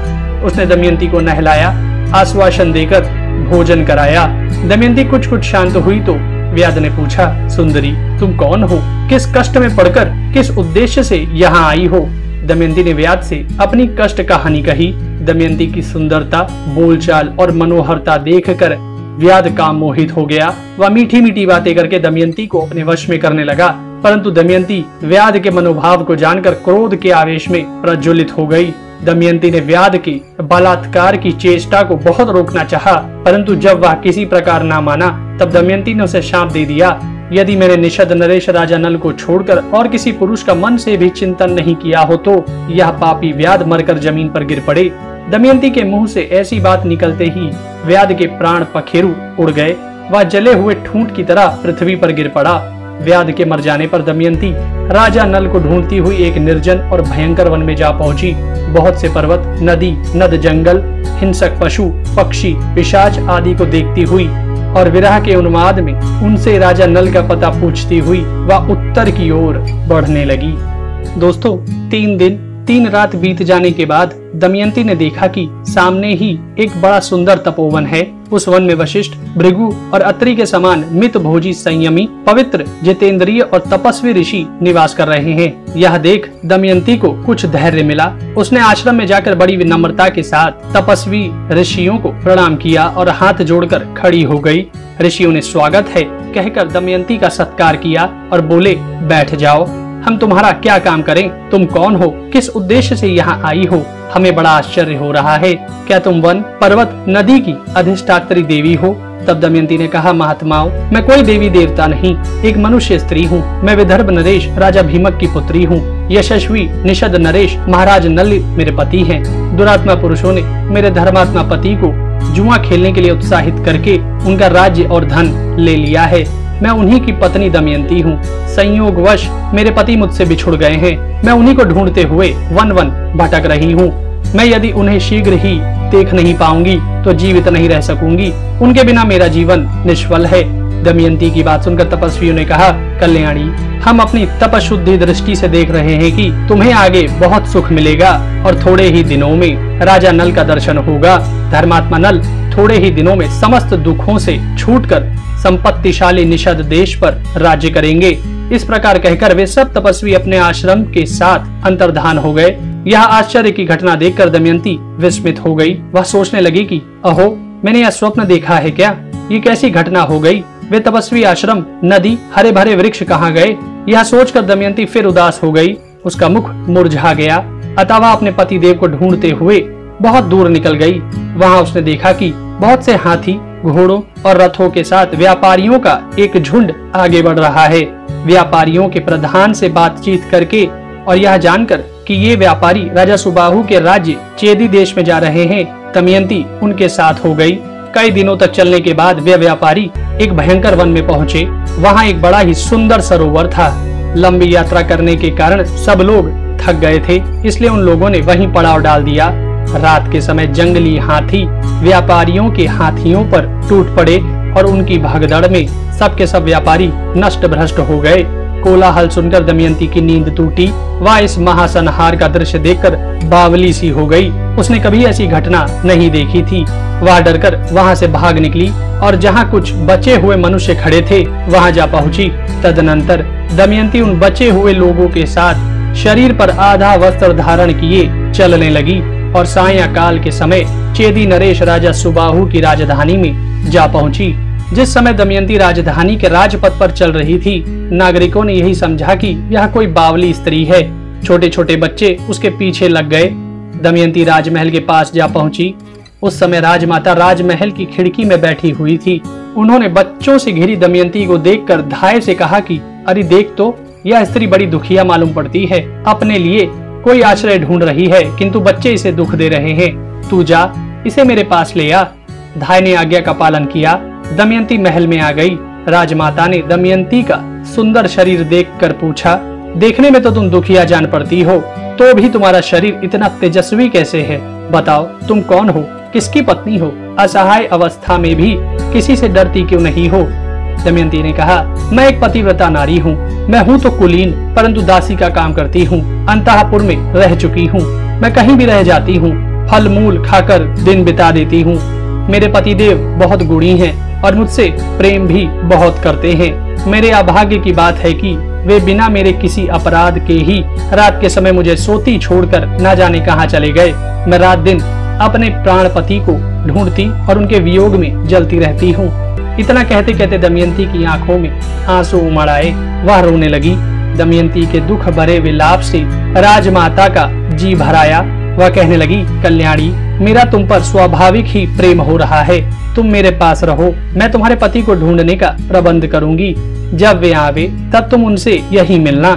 Speaker 1: उसने दमयंती को नहलाया, आश्वासन देकर भोजन कराया। दमयंती कुछ शांत हुई तो व्याध ने पूछा, सुंदरी तुम कौन हो? किस कष्ट में पड़कर किस उद्देश्य से यहाँ आई हो? दमयंती ने व्याध से अपनी कष्ट कहानी कही। दमयंती की सुंदरता, बोलचाल और मनोहरता देखकर व्याध काम मोहित हो गया। वह मीठी मीठी बातें करके दमयंती को अपने वश में करने लगा, परंतु दमयंती व्याध के मनोभाव को जानकर क्रोध के आवेश में प्रज्वलित हो गई। दमयंती ने व्याध की बलात्कार की चेष्टा को बहुत रोकना चाहा, परंतु जब वह किसी प्रकार ना माना तब दमयंती ने उसे शाप दे दिया, यदि मैंने निषद नरेश राजा नल को छोड़कर और किसी पुरुष का मन से भी चिंतन नहीं किया हो तो यह पापी व्याध मरकर जमीन पर गिर पड़े। दमयंती के मुंह से ऐसी बात निकलते ही व्याध के प्राण पखेरु उड़ गए। वह जले हुए ठूंठ की तरह पृथ्वी पर गिर पड़ा। व्याध के मर जाने पर दमयंती राजा नल को ढूंढती हुई एक निर्जन और भयंकर वन में जा पहुंची। बहुत से पर्वत, नदी, नद, जंगल, हिंसक पशु, पक्षी, पिशाच आदि को देखती हुई और विरह के उन्माद में उनसे राजा नल का पता पूछती हुई वह उत्तर की ओर बढ़ने लगी। दोस्तों, 3 दिन 3 रात बीत जाने के बाद दमयंती ने देखा कि सामने ही एक बड़ा सुंदर तपोवन है। उस वन में वशिष्ठ, भृगु और अत्रि के समान मित भोजी, संयमी, पवित्र, जितेंद्रिय और तपस्वी ऋषि निवास कर रहे हैं। यह देख दमयंती को कुछ धैर्य मिला। उसने आश्रम में जाकर बड़ी विनम्रता के साथ तपस्वी ऋषियों को प्रणाम किया और हाथ जोड़कर खड़ी हो गई। ऋषियों ने स्वागत है कहकर दमयंती का सत्कार किया और बोले, बैठ जाओ, हम तुम्हारा क्या काम करें? तुम कौन हो? किस उद्देश्य से यहाँ आई हो? हमें बड़ा आश्चर्य हो रहा है। क्या तुम वन, पर्वत, नदी की अधिष्ठात्री देवी हो? तब दमयंती ने कहा, महात्माओं, मैं कोई देवी देवता नहीं, एक मनुष्य स्त्री हूँ। मैं विदर्भ नरेश राजा भीमक की पुत्री हूँ। यशस्वी निषद नरेश महाराज नल मेरे पति हैं। दुरात्मा पुरुषों ने मेरे धर्मात्मा पति को जुआ खेलने के लिए उत्साहित करके उनका राज्य और धन ले लिया है। मैं उन्हीं की पत्नी दमयंती हूँ। संयोगवश मेरे पति मुझसे बिछुड़ गए हैं। मैं उन्हीं को ढूंढते हुए वन वन भटक रही हूँ। मैं यदि उन्हें शीघ्र ही देख नहीं पाऊंगी तो जीवित नहीं रह सकूंगी। उनके बिना मेरा जीवन निष्फल है। दमयंती की बात सुनकर तपस्वियों ने कहा, कल्याणी, हम अपनी तपशुद्धि दृष्टि से देख रहे हैं कि तुम्हें आगे बहुत सुख मिलेगा और थोड़े ही दिनों में राजा नल का दर्शन होगा। धर्मात्मा नल थोड़े ही दिनों में समस्त दुखों से छूटकर संपत्तिशाली निषद देश पर राज्य करेंगे। इस प्रकार कहकर वे सब तपस्वी अपने आश्रम के साथ अंतर्धान हो गए। यह आश्चर्य की घटना देखकर दमयंती विस्मित हो गई। वह सोचने लगी कि अहो, मैंने यह स्वप्न देखा है क्या? ये कैसी घटना हो गई? वे तपस्वी आश्रम, नदी, हरे भरे वृक्ष कहाँ गए? यह सोचकर दमयंती फिर उदास हो गई। उसका मुख मुरझा गया। अतः वह अपने पति देव को ढूंढते हुए बहुत दूर निकल गई। वहाँ उसने देखा कि बहुत से हाथी, घोड़ों और रथों के साथ व्यापारियों का एक झुंड आगे बढ़ रहा है। व्यापारियों के प्रधान से बातचीत करके और यह जानकर कि ये व्यापारी राजा सुबाहु के राज्य चेदी देश में जा रहे हैं, दमयंती उनके साथ हो गई। कई दिनों तक चलने के बाद वे व्यापारी एक भयंकर वन में पहुँचे। वहाँ एक बड़ा ही सुंदर सरोवर था। लंबी यात्रा करने के कारण सब लोग थक गए थे, इसलिए उन लोगों ने वहीं पड़ाव डाल दिया। रात के समय जंगली हाथी व्यापारियों के हाथियों पर टूट पड़े और उनकी भगदड़ में सबके सब व्यापारी नष्ट भ्रष्ट हो गए। कोलाहल सुनकर दमयंती की नींद टूटी। वह इस महासंहार का दृश्य देखकर बावली सी हो गई। उसने कभी ऐसी घटना नहीं देखी थी। वह डरकर वहां से भाग निकली और जहां कुछ बचे हुए मनुष्य खड़े थे वहां जा पहुंची। तदनंतर दमयंती उन बचे हुए लोगों के साथ शरीर पर आधा वस्त्र धारण किए चलने लगी और सायंकाल के समय चेदी नरेश राजा सुबाहु की राजधानी में जा पहुंची। जिस समय दमयंती राजधानी के राजपथ पर चल रही थी, नागरिकों ने यही समझा कि यह कोई बावली स्त्री है। छोटे छोटे बच्चे उसके पीछे लग गए। दमयंती राजमहल के पास जा पहुंची। उस समय राजमाता राजमहल की खिड़की में बैठी हुई थी। उन्होंने बच्चों से घिरी दमयंती को देखकर धाय से कहा कि अरे देख तो, यह स्त्री बड़ी दुखिया मालूम पड़ती है। अपने लिए कोई आश्रय ढूंढ रही है, किंतु बच्चे इसे दुख दे रहे हैं। तू जा, इसे मेरे पास ले आ। धाय ने आज्ञा का पालन किया। दमयंती महल में आ गई। राजमाता ने दमयंती का सुंदर शरीर देखकर पूछा, देखने में तो तुम दुखिया जान पड़ती हो, तो भी तुम्हारा शरीर इतना तेजस्वी कैसे है? बताओ, तुम कौन हो? किसकी पत्नी हो? असहाय अवस्था में भी किसी से डरती क्यों नहीं हो? दमयंती ने कहा, मैं एक पतिव्रता नारी हूँ। मैं हूँ तो कुलीन, परंतु दासी का काम करती हूँ। अंतःपुर में रह चुकी हूँ। मैं कहीं भी रह जाती हूँ। फल मूल खाकर दिन बिता देती हूँ। मेरे पतिदेव बहुत गुणी हैं और मुझसे प्रेम भी बहुत करते हैं। मेरे अभाग्य की बात है कि वे बिना मेरे किसी अपराध के ही रात के समय मुझे सोती छोड़कर न जाने कहाँ चले गए। मैं रात दिन अपने प्राण पति को ढूंढती और उनके वियोग में जलती रहती हूँ। इतना कहते कहते दमयंती की आंखों में आंसू उमड़ आए। वह रोने लगी। दमयंती के दुख भरे विलाप से राजमाता का जी भर आया। वह कहने लगी, कल्याणी, मेरा तुम पर स्वाभाविक ही प्रेम हो रहा है। तुम मेरे पास रहो। मैं तुम्हारे पति को ढूंढने का प्रबंध करूंगी। जब वे आवे तब तुम उनसे यही मिलना।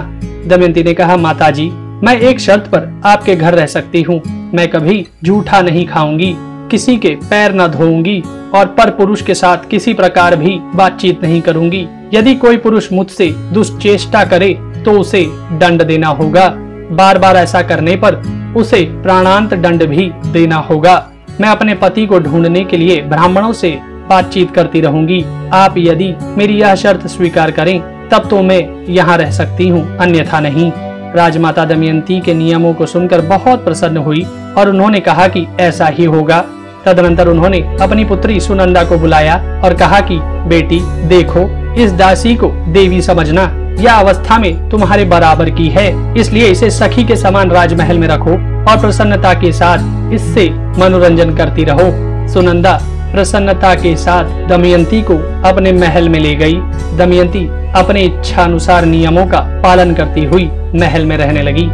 Speaker 1: दमयंती ने कहा, माताजी, मैं एक शर्त पर आपके घर रह सकती हूँ। मैं कभी झूठा नहीं खाऊंगी, किसी के पैर न धोऊंगी और पर पुरुष के साथ किसी प्रकार भी बातचीत नहीं करूंगी। यदि कोई पुरुष मुझसे दुष्चेष्टा करे तो उसे दंड देना होगा। बार बार ऐसा करने पर उसे प्राणांत दंड भी देना होगा। मैं अपने पति को ढूंढने के लिए ब्राह्मणों से बातचीत करती रहूंगी। आप यदि मेरी यह शर्त स्वीकार करें तब तो मैं यहाँ रह सकती हूँ, अन्यथा नहीं। राजमाता दमयंती के नियमों को सुनकर बहुत प्रसन्न हुई और उन्होंने कहा कि ऐसा ही होगा। तदनंतर उन्होंने अपनी पुत्री सुनंदा को बुलाया और कहा कि बेटी देखो, इस दासी को देवी समझना। यह अवस्था में तुम्हारे बराबर की है, इसलिए इसे सखी के समान राजमहल में रखो और प्रसन्नता के साथ इससे मनोरंजन करती रहो। सुनंदा प्रसन्नता के साथ दमयंती को अपने महल में ले गई। दमयंती अपने इच्छानुसार नियमों का पालन करती हुई महल में रहने लगी।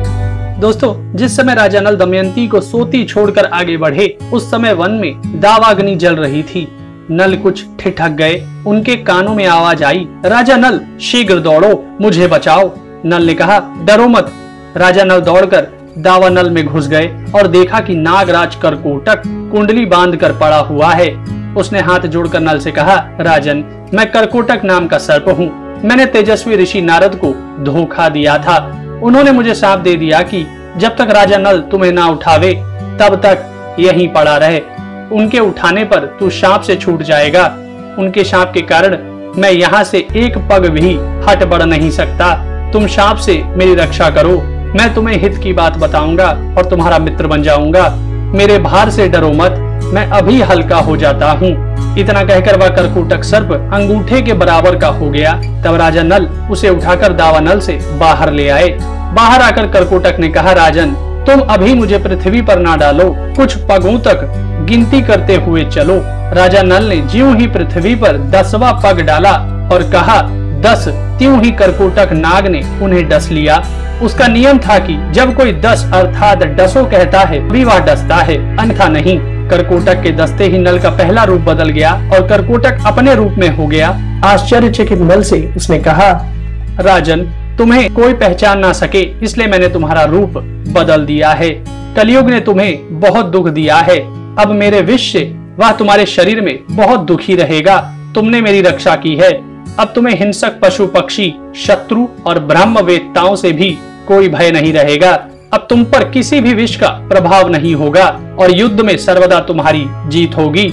Speaker 1: दोस्तों, जिस समय राजा नल दमयंती को सोती छोड़कर आगे बढ़े, उस समय वन में दावाग्नि जल रही थी। नल कुछ ठिठक गए। उनके कानों में आवाज आई, राजा नल, शीघ्र दौड़ो, मुझे बचाओ। नल ने कहा, डरो मत। राजा नल दौड़कर दावा नल में घुस गए और देखा कि नागराज करकोटक कुंडली बांधकर पड़ा हुआ है। उसने हाथ जोड़कर नल से कहा, राजन, मैं करकोटक नाम का सर्प हूँ। मैंने तेजस्वी ऋषि नारद को धोखा दिया था। उन्होंने मुझे शाप दे दिया कि जब तक राजा नल तुम्हें ना उठावे तब तक यहीं पड़ा रहे। उनके उठाने पर तू शाप से छूट जाएगा। उनके शाप के कारण मैं यहाँ से एक पग भी हट बढ़ नहीं सकता। तुम शाप से मेरी रक्षा करो। मैं तुम्हें हित की बात बताऊंगा और तुम्हारा मित्र बन जाऊंगा। मेरे भार से डरो मत, मैं अभी हल्का हो जाता हूँ। इतना कहकर वह करकोटक सर्प अंगूठे के बराबर का हो गया। तब राजा नल उसे उठाकर दावा नल से बाहर ले आए। बाहर आकर करकोटक ने कहा, राजन, तुम अभी मुझे पृथ्वी पर ना डालो, कुछ पगों तक गिनती करते हुए चलो। राजा नल ने ज्यों ही पृथ्वी पर 10वां पग डाला और कहा 10, त्यों ही करकोटक नाग ने उन्हें डस लिया। उसका नियम था कि जब कोई 10 अर्थात डसो कहता है भी वह डसता है, अन्यथा नहीं। करकोटक के दस्ते ही नल का पहला रूप बदल गया और करकोटक अपने रूप में हो गया। आश्चर्यचकित नल से उसने कहा, राजन, तुम्हें कोई पहचान ना सके इसलिए मैंने तुम्हारा रूप बदल दिया है। कलयुग ने तुम्हें बहुत दुख दिया है। अब मेरे विष से वह तुम्हारे शरीर में बहुत दुखी रहेगा। तुमने मेरी रक्षा की है। अब तुम्हें हिंसक पशु पक्षी, शत्रु और ब्रह्म वेत्ताओं से भी कोई भय नहीं रहेगा। अब तुम पर किसी भी विष का प्रभाव नहीं होगा और युद्ध में सर्वदा तुम्हारी जीत होगी।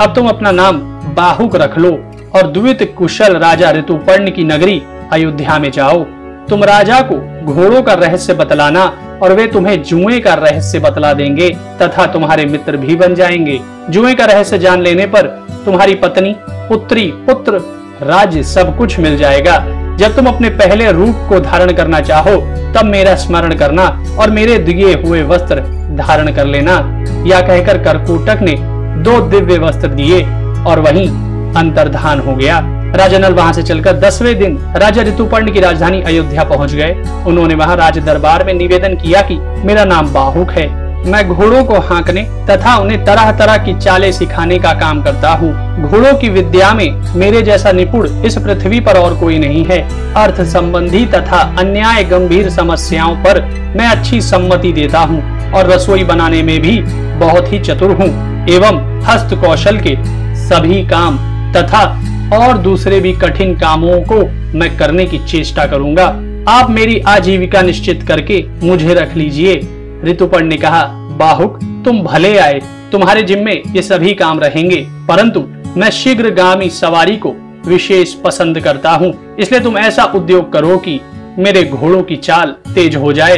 Speaker 1: अब तुम अपना नाम बाहुक रख लो और द्वित कुशल राजा ऋतुपर्ण की नगरी अयोध्या में जाओ। तुम राजा को घोड़ों का रहस्य बतलाना और वे तुम्हें जुए का रहस्य बतला देंगे तथा तुम्हारे मित्र भी बन जाएंगे। जुए का रहस्य जान लेने पर तुम्हारी पत्नी, पुत्री, पुत्र, राज्य सब कुछ मिल जाएगा। जब तुम अपने पहले रूप को धारण करना चाहो तब मेरा स्मरण करना और मेरे दिए हुए वस्त्र धारण कर लेना। यह कहकर करकोटक ने 2 दिव्य वस्त्र दिए और वहीं अंतर्धान हो गया। राजा नल वहां से चलकर 10वें दिन राजा ऋतुपर्ण की राजधानी अयोध्या पहुंच गए। उन्होंने वहां राज दरबार में निवेदन किया कि मेरा नाम बाहुक है। मैं घोड़ों को हाँकने तथा उन्हें तरह तरह की चालें सिखाने का काम करता हूँ। घोड़ों की विद्या में मेरे जैसा निपुण इस पृथ्वी पर और कोई नहीं है। अर्थ संबंधी तथा अन्याय गंभीर समस्याओं पर मैं अच्छी सम्मति देता हूँ और रसोई बनाने में भी बहुत ही चतुर हूँ एवं हस्त कौशल के सभी काम तथा और दूसरे भी कठिन कामों को मैं करने की चेष्टा करूंगा। आप मेरी आजीविका निश्चित करके मुझे रख लीजिए। ऋतुपर्ण ने कहा, बाहुक, तुम भले आए, तुम्हारे जिम्मे ये सभी काम रहेंगे, परंतु मैं शीघ्रगामी सवारी को विशेष पसंद करता हूँ, इसलिए तुम ऐसा उद्योग करो कि मेरे घोड़ों की चाल तेज हो जाए।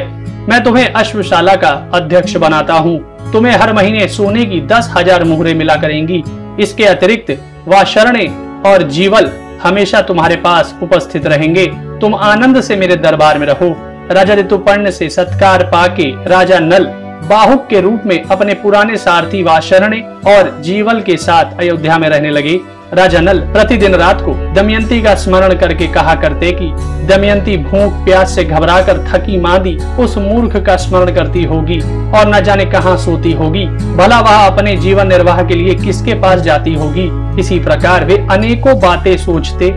Speaker 1: मैं तुम्हें अश्वशाला का अध्यक्ष बनाता हूँ। तुम्हें हर महीने सोने की 10,000 मुहरें मिला करेंगी। इसके अतिरिक्त वाशरणे और जीवल हमेशा तुम्हारे पास उपस्थित रहेंगे। तुम आनंद से मेरे दरबार में रहो। राजा ऋतुपर्ण से सत्कार पाके राजा नल बाहुक के रूप में अपने पुराने सारथी वाशरणे और जीवल के साथ अयोध्या में रहने लगे। राजा नल प्रतिदिन रात को दमयंती का स्मरण करके कहा करते कि दमयंती भूख प्यास से घबराकर थकी मांदी उस मूर्ख का स्मरण करती होगी और न जाने कहाँ सोती होगी। भला वह अपने जीवन निर्वाह के लिए किसके पास जाती होगी। इसी प्रकार वे अनेकों बातें सोचते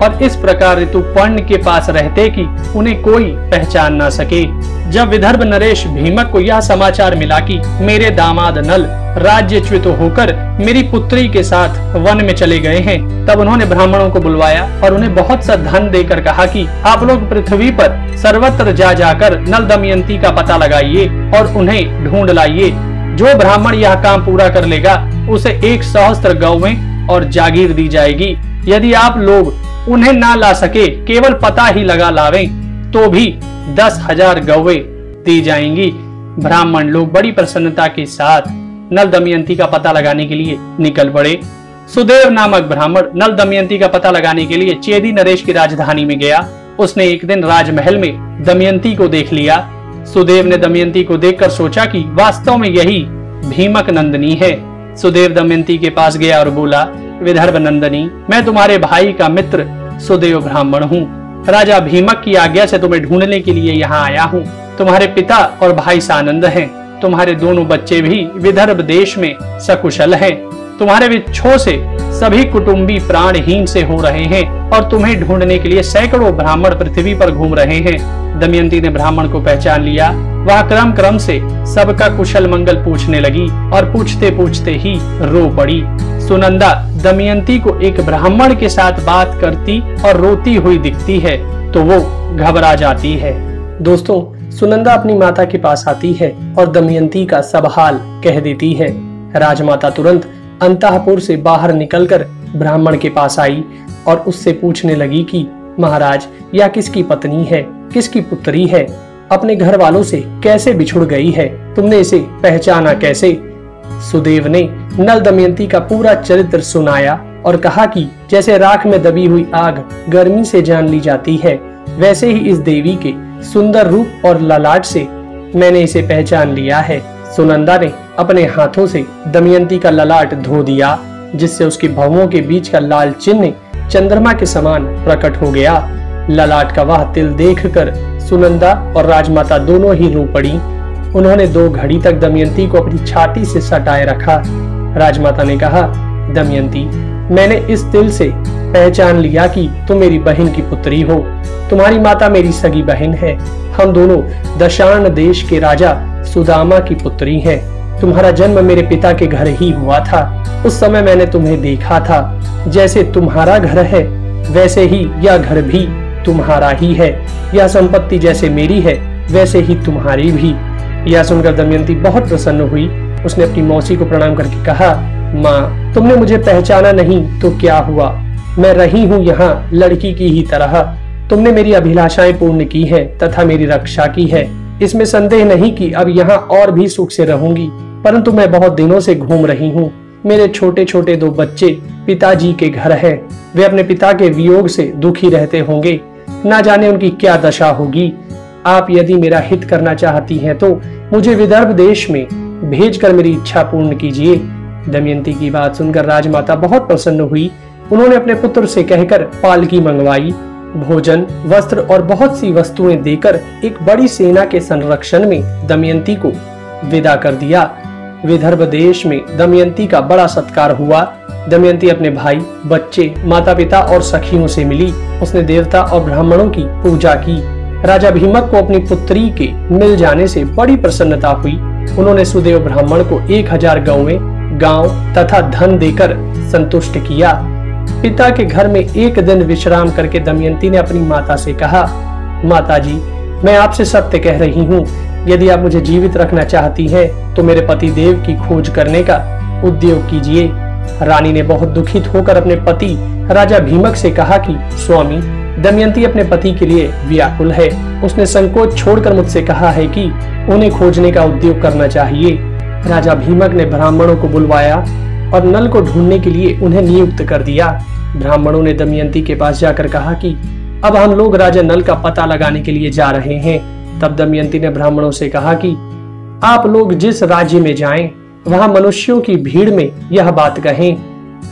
Speaker 1: और इस प्रकार ऋतुपर्ण के पास रहते कि उन्हें कोई पहचान न सके। जब विदर्भ नरेश भीमक को यह समाचार मिला कि मेरे दामाद नल राज्यच्युत होकर मेरी पुत्री के साथ वन में चले गए हैं, तब उन्होंने ब्राह्मणों को बुलवाया और उन्हें बहुत सा धन देकर कहा कि आप लोग पृथ्वी पर सर्वत्र जा जाकर नल दमयंती का पता लगाइए और उन्हें ढूंढ लाइए। जो ब्राह्मण यह काम पूरा कर लेगा उसे 1 सहस्त्र गौवें और जागीर दी जाएगी। यदि आप लोग उन्हें ना ला सके, केवल पता ही लगा लावें, तो भी 10,000 गौवें दी जाएंगी। ब्राह्मण लोग बड़ी प्रसन्नता के साथ नल दमयंती का पता लगाने के लिए निकल पड़े। सुदेव नामक ब्राह्मण नल दमयंती का पता लगाने के लिए चेदी नरेश की राजधानी में गया। उसने एक दिन राजमहल में दमयंती को देख लिया। सुदेव ने दमयंती को देखकर सोचा कि वास्तव में यही भीमक नंदिनी है। सुदेव दमयंती के पास गया और बोला, विदर्भ नंदिनी, मैं तुम्हारे भाई का मित्र सुदेव ब्राह्मण हूँ। राजा भीमक की आज्ञा से तुम्हें ढूंढने के लिए यहाँ आया हूँ। तुम्हारे पिता और भाई सानंद हैं। तुम्हारे दोनों बच्चे भी विदर्भ देश में सकुशल हैं। तुम्हारे विच्छोह से सभी कुटुंबी प्राणहीन से हो रहे हैं और तुम्हें ढूंढने के लिए सैकड़ों ब्राह्मण पृथ्वी पर घूम रहे हैं। दमयंती ने ब्राह्मण को पहचान लिया। वह क्रम क्रम से सबका कुशल मंगल पूछने लगी और पूछते पूछते ही रो पड़ी। सुनंदा दमयंती को एक ब्राह्मण के साथ बात करती और रोती हुई दिखती है तो वो घबरा जाती है। दोस्तों, सुनंदा अपनी माता के पास आती है और दमयंती का सब हाल कह देती है। राजमाता तुरंत अंतःपुर से बाहर निकलकर ब्राह्मण के पास आई और उससे पूछने लगी कि महाराज, यह किसकी पत्नी है, किसकी पुत्री है, अपने घर वालों से कैसे बिछुड़ गई है, तुमने इसे पहचाना कैसे? सुदेव ने नल दमयंती का पूरा चरित्र सुनाया और कहा कि जैसे राख में दबी हुई आग गर्मी से जान ली जाती है, वैसे ही इस देवी के सुंदर रूप और ललाट से मैंने इसे पहचान लिया है। सुनंदा ने अपने हाथों से दमयंती का ललाट धो दिया, जिससे उसकी भौहों के बीच का लाल चिन्ह चंद्रमा के समान प्रकट हो गया। ललाट का वह तिल देखकर सुनंदा और राजमाता दोनों ही रो पड़ी। उन्होंने 2 घड़ी तक दमयंती को अपनी छाती से सटाए रखा। राजमाता ने कहा, दमयंती, मैंने इस तिल से पहचान लिया कि तुम मेरी बहन की पुत्री हो। तुम्हारी माता मेरी सगी बहन है। हम दोनों दशार्ण देश के राजा सुदामा की पुत्री हैं। तुम्हारा जन्म मेरे पिता के घर ही हुआ था। उस समय मैंने तुम्हें देखा था। जैसे तुम्हारा घर है वैसे ही यह घर भी तुम्हारा ही है। यह संपत्ति जैसे मेरी है वैसे ही तुम्हारी भी। यह सुनकर दमयंती बहुत प्रसन्न हुई। उसने अपनी मौसी को प्रणाम करके कहा, माँ, तुमने मुझे पहचाना नहीं तो क्या हुआ, मैं रही हूँ यहाँ लड़की की ही तरह। तुमने मेरी अभिलाषाएं पूर्ण की है तथा मेरी रक्षा की है। इसमें संदेह नहीं कि अब यहाँ और भी सुख से रहूंगी, परंतु मैं बहुत दिनों से घूम रही हूँ। मेरे छोटे छोटे 2 बच्चे पिताजी के घर हैं। वे अपने पिता के वियोग से दुखी रहते होंगे। ना जाने उनकी क्या दशा होगी। आप यदि मेरा हित करना चाहती हैं तो मुझे विदर्भ देश में भेजकर मेरी इच्छा पूर्ण कीजिए। दमयंती की बात सुनकर राजमाता बहुत प्रसन्न हुई। उन्होंने अपने पुत्र से कहकर पालकी मंगवाई। भोजन, वस्त्र और बहुत सी वस्तुएं देकर एक बड़ी सेना के संरक्षण में दमयंती को विदा कर दिया। विदर्भ देश में दमयंती का बड़ा सत्कार हुआ। दमयंती अपने भाई, बच्चे, माता पिता और सखियों से मिली। उसने देवता और ब्राह्मणों की पूजा की। राजा भीमक को अपनी पुत्री के मिल जाने से बड़ी प्रसन्नता हुई। उन्होंने सुदेव ब्राह्मण को 1000 गौवें, गांव तथा धन देकर संतुष्ट किया। पिता के घर में एक दिन विश्राम करके दमयंती ने अपनी माता से कहा, माता जी, मैं आपसे सत्य कह रही हूँ। यदि आप मुझे जीवित रखना चाहती हैं तो मेरे पति देव की खोज करने का उद्योग कीजिए। रानी ने बहुत दुखित होकर अपने पति राजा भीमक से कहा कि स्वामी, दमयंती अपने पति के लिए व्याकुल है। उसने संकोच छोड़कर मुझसे कहा है कि उन्हें खोजने का उद्योग करना चाहिए। राजा भीमक ने ब्राह्मणों को बुलवाया और नल को ढूंढने के लिए उन्हें नियुक्त कर दिया। ब्राह्मणों ने दमयंती के पास जाकर कहा कि अब हम लोग राजा नल का पता लगाने के लिए जा रहे हैं। तब दमयंती ने ब्राह्मणों से कहा कि आप लोग जिस राज्य में जाएं, वहां मनुष्यों की भीड़ में यह बात कहें,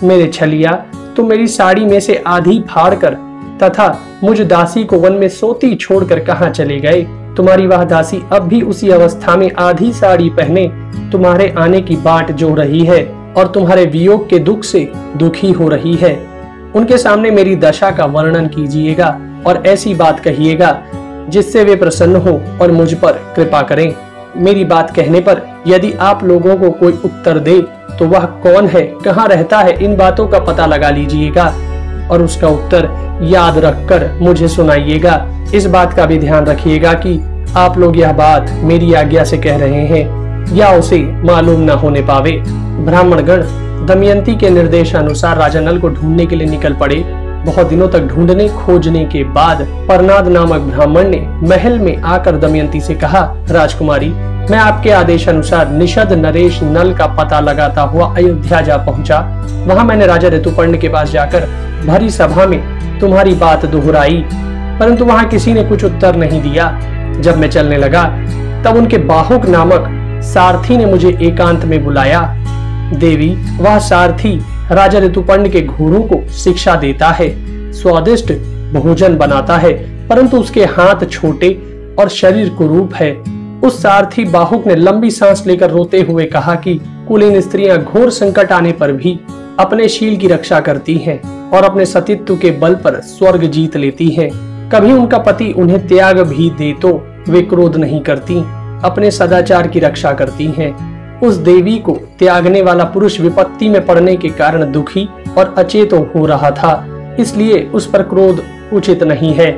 Speaker 1: मेरे छलिया, तुम मेरी साड़ी में से आधी फाड़ कर तथा मुझ दासी को वन में सोती छोड़कर कहां चले गए। तुम्हारी वह दासी अब भी उसी अवस्था में आधी साड़ी पहने तुम्हारे आने की बाट जो रही है और तुम्हारे वियोग के दुख से दुखी हो रही है। उनके सामने मेरी दशा का वर्णन कीजिएगा और ऐसी बात कहिएगा जिससे वे प्रसन्न हो और मुझ पर कृपा करें। मेरी बात कहने पर यदि आप लोगों को कोई उत्तर दे तो वह कौन है, कहाँ रहता है, इन बातों का पता लगा लीजिएगा और उसका उत्तर याद रखकर मुझे सुनाइएगा। इस बात का भी ध्यान रखिएगा कि आप लोग यह बात मेरी आज्ञा से कह रहे हैं या उसे मालूम न होने पावे। ब्राह्मणगण दमयंती के निर्देशानुसार राजा नल को ढूंढने के लिए निकल पड़े। बहुत दिनों तक ढूंढने खोजने के बाद परनाद नामक ब्राह्मण ने महल में आकर दमयंती से कहा, राजकुमारी, मैं आपके आदेश अनुसार निषद नरेश नल का पता लगाता हुआ अयोध्या जा पहुंचा। वहां मैंने राजा ऋतुपर्ण के पास जाकर भरी सभा में तुम्हारी बात दोहराई, परंतु वहां किसी ने कुछ उत्तर नहीं दिया। जब मैं चलने लगा तब उनके बाहुक नामक सारथी ने मुझे एकांत में बुलाया। देवी, वह सारथी राजा ऋतुपर्ण के घोड़ों को शिक्षा देता है, स्वादिष्ट भोजन बनाता है, परंतु उसके हाथ छोटे और शरीर कुरूप है। उस सारथी बाहुक ने लंबी सांस लेकर रोते हुए कहा कि कुलीन स्त्रियां घोर संकट आने पर भी अपने शील की रक्षा करती हैं और अपने सतीत्व के बल पर स्वर्ग जीत लेती हैं। कभी उनका पति उन्हें त्याग भी दे तो वे क्रोध नहीं करती, अपने सदाचार की रक्षा करती हैं। उस देवी को त्यागने वाला पुरुष विपत्ति में पड़ने के कारण दुखी और अचेत हो रहा था, इसलिए उस पर क्रोध उचित नहीं है।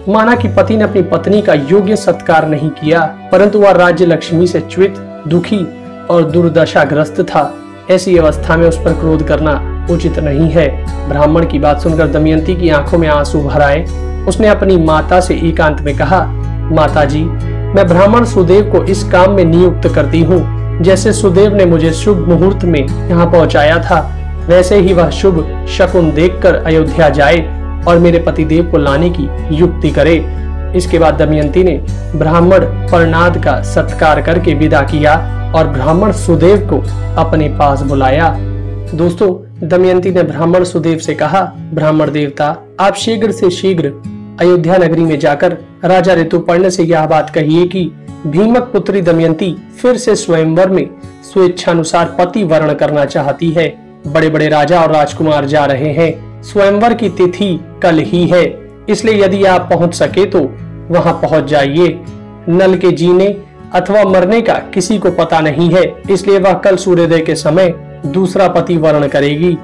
Speaker 1: माना कि पति ने अपनी पत्नी का योग्य सत्कार नहीं किया, परंतु वह राज्य लक्ष्मी से च्युत, दुखी और दुर्दशाग्रस्त था। ऐसी अवस्था में उस पर क्रोध करना उचित नहीं है। ब्राह्मण की बात सुनकर दमयंती की आंखों में आंसू भर आए। उसने अपनी माता से एकांत में कहा, माताजी, मैं ब्राह्मण सुदेव को इस काम में नियुक्त करती हूँ। जैसे सुदेव ने मुझे शुभ मुहूर्त में यहाँ पहुँचाया था, वैसे ही वह शुभ शकुन देखकर अयोध्या जाए और मेरे पतिदेव को लाने की युक्ति करे। इसके बाद दमयंती ने ब्राह्मण परनाद का सत्कार करके विदा किया और ब्राह्मण सुदेव को अपने पास बुलाया। दोस्तों, दमयंती ने ब्राह्मण सुदेव से कहा, ब्राह्मण देवता, आप शीघ्र से शीघ्र अयोध्या नगरी में जाकर राजा ऋतुपर्ण से यह बात कहिए कि भीमक पुत्री दमयंती फिर से स्वयंवर में स्वेच्छानुसार पति वर्ण करना चाहती है। बड़े बड़े राजा और राजकुमार जा रहे हैं। स्वयंवर की तिथि कल ही है, इसलिए यदि आप पहुंच सके तो वहां पहुंच जाइए। नल के जीने अथवा मरने का किसी को पता नहीं है, इसलिए वह कल सूर्योदय के समय दूसरा पति वर्ण करेगी।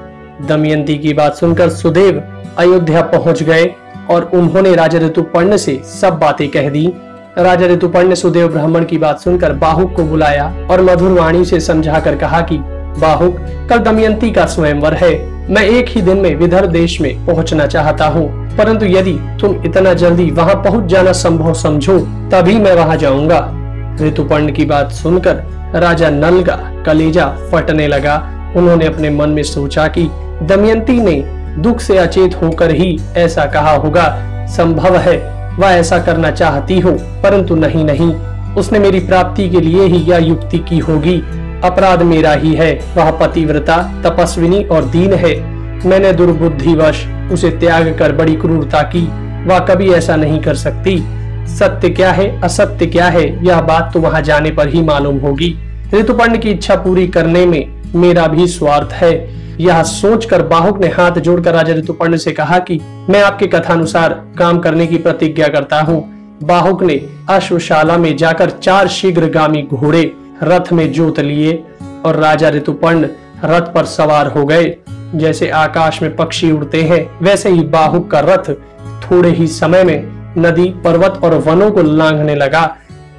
Speaker 1: दमयंती की बात सुनकर सुदेव अयोध्या पहुंच गए और उन्होंने राजा ऋतुपर्ण से सब बातें कह दी। राजा ऋतुपर्ण ने सुदेव ब्राह्मण की बात सुनकर बाहुक को बुलाया और मधुर वाणी से समझाकर कहा कि बाहुक, कल दमयंती का स्वयंवर है। मैं एक ही दिन में विदर्भ देश में पहुंचना चाहता हूँ, परंतु यदि तुम इतना जल्दी वहां पहुंच जाना संभव समझो तभी मैं वहां जाऊंगा। ऋतुपर्ण की बात सुनकर राजा नल का कलेजा फटने लगा। उन्होंने अपने मन में सोचा कि दमयंती ने दुख से अचेत होकर ही ऐसा कहा होगा। संभव है वह ऐसा करना चाहती हो, परंतु नहीं, उसने मेरी प्राप्ति के लिए ही यह युक्ति की होगी। अपराध मेरा ही है। वह पतिव्रता, तपस्विनी और दीन है। मैंने दुर्बुद्धिवश उसे त्याग कर बड़ी क्रूरता की। वह कभी ऐसा नहीं कर सकती। सत्य क्या है, असत्य क्या है, यह बात तो वहां जाने पर ही मालूम होगी। ऋतुपर्ण की इच्छा पूरी करने में मेरा भी स्वार्थ है। यह सोचकर बाहुक ने हाथ जोड़कर राजा ऋतुपर्ण से कहा कि मैं आपके कथानुसार काम करने की प्रतिज्ञा करता हूँ। बाहुक ने अश्वशाला में जाकर 4 शीघ्रगामी घोड़े रथ में जोत लिए और राजा ऋतुपर्ण रथ पर सवार हो गए। जैसे आकाश में पक्षी उड़ते हैं, वैसे ही बाहुक का रथ थोड़े ही समय में नदी, पर्वत और वनों को लांघने लगा।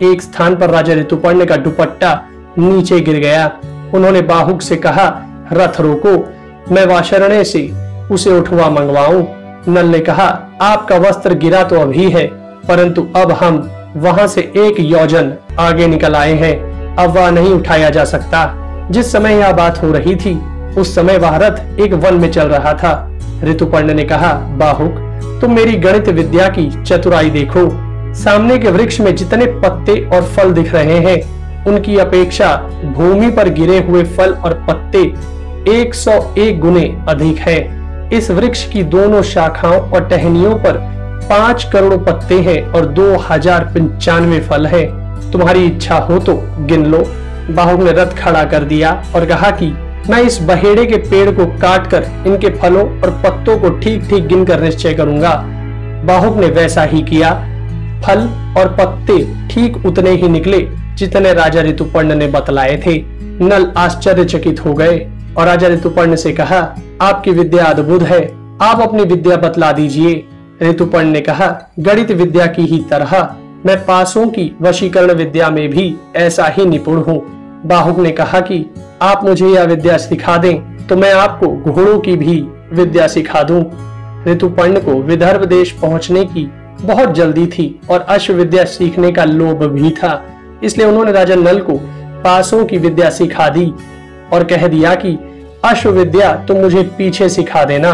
Speaker 1: एक स्थान पर राजा ऋतुपर्ण का दुपट्टा नीचे गिर गया। उन्होंने बाहुक से कहा, रथ रोको, मैं वाशरणे से उसे उठवा मंगवाऊं। नल ने कहा, आपका वस्त्र गिरा तो अभी है, परंतु अब हम वहां से 1 योजन आगे निकल आए हैं, अब वह नहीं उठाया जा सकता। जिस समय यह बात हो रही थी उस समय वह रथ एक वन में चल रहा था। ऋतुपर्ण ने कहा, बाहुक, तुम मेरी गणित विद्या की चतुराई देखो। सामने के वृक्ष में जितने पत्ते और फल दिख रहे हैं उनकी अपेक्षा भूमि पर गिरे हुए फल और पत्ते 101 गुने अधिक है। इस वृक्ष की दोनों शाखाओं और टहनियों पर 5 करोड़ पत्ते हैं और 2095 फल है। तुम्हारी इच्छा हो तो गिन लो। बाहुक ने रथ खड़ा कर दिया और कहा कि मैं इस बहेड़े के पेड़ को काटकर इनके फलों और पत्तों को ठीक ठीक गिनकर निश्चय करूंगा। बाहुक ने वैसा ही किया। फल और पत्ते ठीक उतने ही निकले जितने राजा ऋतुपर्ण ने बतलाए थे। नल आश्चर्यचकित हो गए और राजा ऋतुपर्ण से कहा, आपकी विद्या अद्भुत है, आप अपनी विद्या बतला दीजिए। ऋतुपर्ण ने कहा, गणित विद्या की ही तरह मैं पासों की वशीकरण विद्या में भी ऐसा ही निपुण हूँ। बाहुक ने कहा कि आप मुझे यह विद्या सिखा दें तो मैं आपको घोड़ों की भी विद्या सिखा दूं। ऋतुपर्ण को विदर्भ देश पहुंचने की बहुत जल्दी थी और अश्व विद्या सीखने का लोभ भी था, इसलिए उन्होंने राजा नल को पासों की विद्या सिखा दी और कह दिया कि अश्व विद्या तुम मुझे पीछे सिखा देना,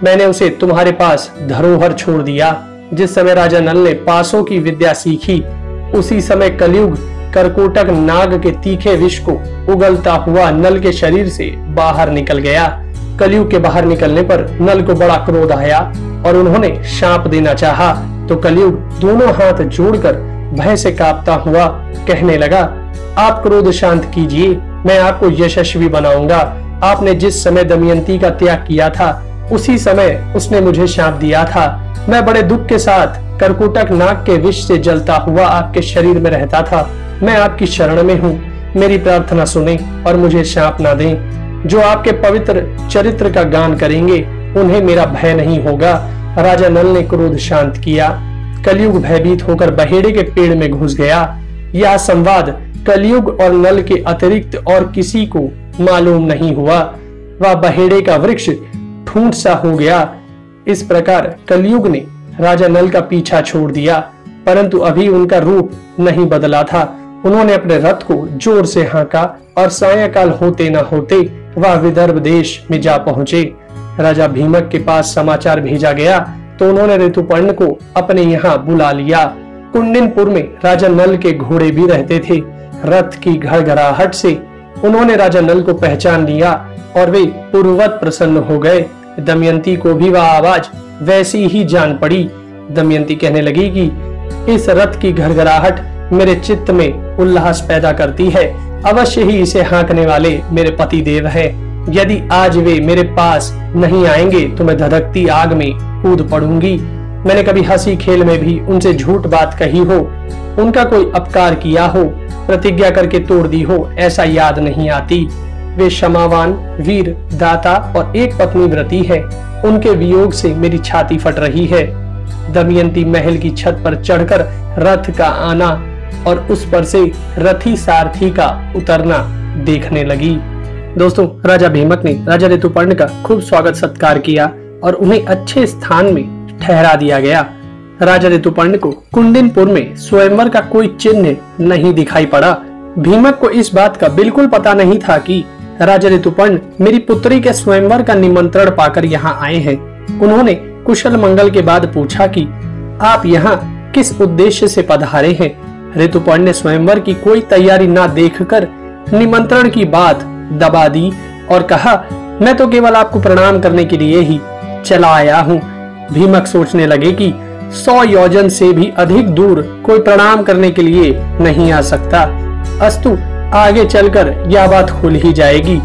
Speaker 1: मैंने उसे तुम्हारे पास धरोहर छोड़ दिया। जिस समय राजा नल ने पासों की विद्या सीखी उसी समय कलयुग करकोटक नाग के तीखे विष को उगलता हुआ नल के शरीर से बाहर निकल गया। कलयुग के बाहर निकलने पर नल को बड़ा क्रोध आया और उन्होंने शाप देना चाहा तो कलयुग दोनों हाथ जोड़कर भय से कांपता हुआ कहने लगा, आप क्रोध शांत कीजिए, मैं आपको यशस्वी बनाऊंगा। आपने जिस समय दमयंती का त्याग किया था उसी समय उसने मुझे शाप दिया था। मैं बड़े दुख के साथ करकोटक नाग के विष से जलता हुआ आपके शरीर में रहता था। मैं आपकी शरण में हूँ, मेरी प्रार्थना सुने और मुझे शाप ना दें। जो आपके पवित्र चरित्र का गान करेंगे उन्हें मेरा भय नहीं होगा। राजा नल ने क्रोध शांत किया। कलयुग भयभीत होकर बहेड़े के पेड़ में घुस गया। यह संवाद कलयुग और नल के अतिरिक्त और किसी को मालूम नहीं हुआ। वह बहेड़े का वृक्ष ठूंठ सा हो गया। इस प्रकार कलयुग ने राजा नल का पीछा छोड़ दिया, परंतु अभी उनका रूप नहीं बदला था। उन्होंने अपने रथ को जोर से हाँका और सायंकाल होते न होते वह विदर्भ देश में जा पहुंचे। राजा भीमक के पास समाचार भेजा गया तो उन्होंने ऋतुपर्ण को अपने यहाँ बुला लिया। कुंडिनपुर में राजा नल के घोड़े भी रहते थे। रथ की घड़घड़ाहट से उन्होंने राजा नल को पहचान लिया और वे पूर्ववत प्रसन्न हो गए। दमयंती को भी वह आवाज वैसी ही जान पड़ी। दमयंती कहने लगी कि इस रथ की घड़घड़ाहट मेरे चित्त में उल्लास पैदा करती है। अवश्य ही इसे हाँकने वाले मेरे पति देव हैं। यदि आज वे मेरे पास नहीं आएंगे तो मैं धधकती आग में कूद पड़ूंगी। मैंने कभी हंसी खेल में भी उनसे झूठ बात कही हो, उनका कोई अपकार किया हो, प्रतिज्ञा करके तोड़ दी हो, ऐसा याद नहीं आती। वे क्षमावान, वीर, दाता और एक पत्नी व्रती है। उनके वियोग से मेरी छाती फट रही है। दमयंती महल की छत पर चढ़कर रथ का आना और उस पर से रथी सारथी का उतरना देखने लगी। दोस्तों, राजा भीमक ने राजा ऋतुपर्ण का खूब स्वागत सत्कार किया और उन्हें अच्छे स्थान में ठहरा दिया गया। राजा ऋतुपर्ण को कुंडिनपुर में स्वयंवर का कोई चिन्ह नहीं दिखाई पड़ा। भीमक को इस बात का बिल्कुल पता नहीं था कि राजा ऋतुपर्ण मेरी पुत्री के स्वयंवर का निमंत्रण पाकर यहाँ आए हैं। उन्होंने कुशल मंगल के बाद पूछा कि आप यहाँ किस उद्देश्य से पधारे हैं। ऋतुपर्ण ने स्वयंवर की कोई तैयारी ना देखकर निमंत्रण की बात दबा दी और कहा, मैं तो केवल आपको प्रणाम करने के लिए ही चला आया हूँ। भीमक सोचने लगे कि 100 योजन से भी अधिक दूर कोई प्रणाम करने के लिए नहीं आ सकता। अस्तु, आगे चलकर यह बात खुल ही जाएगी।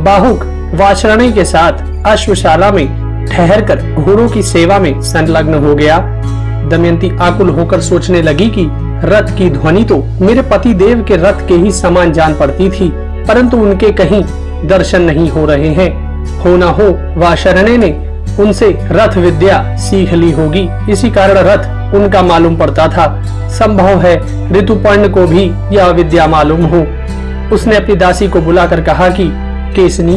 Speaker 1: बाहुक वाशरणी के साथ अश्वशाला में ठहरकर घोड़ों की सेवा में संलग्न हो गया। दमयंती आकुल होकर सोचने लगी कि रथ की ध्वनि तो मेरे पति देव के रथ के ही समान जान पड़ती थी, परंतु उनके कहीं दर्शन नहीं हो रहे हैं। हो न हो वाशरणी ने उनसे रथ विद्या सीख ली होगी, इसी कारण रथ उनका मालूम पड़ता था। संभव है ऋतुपर्ण को भी यह विद्या मालूम हो। उसने अपनी दासी को बुलाकर कहा कि केसनी,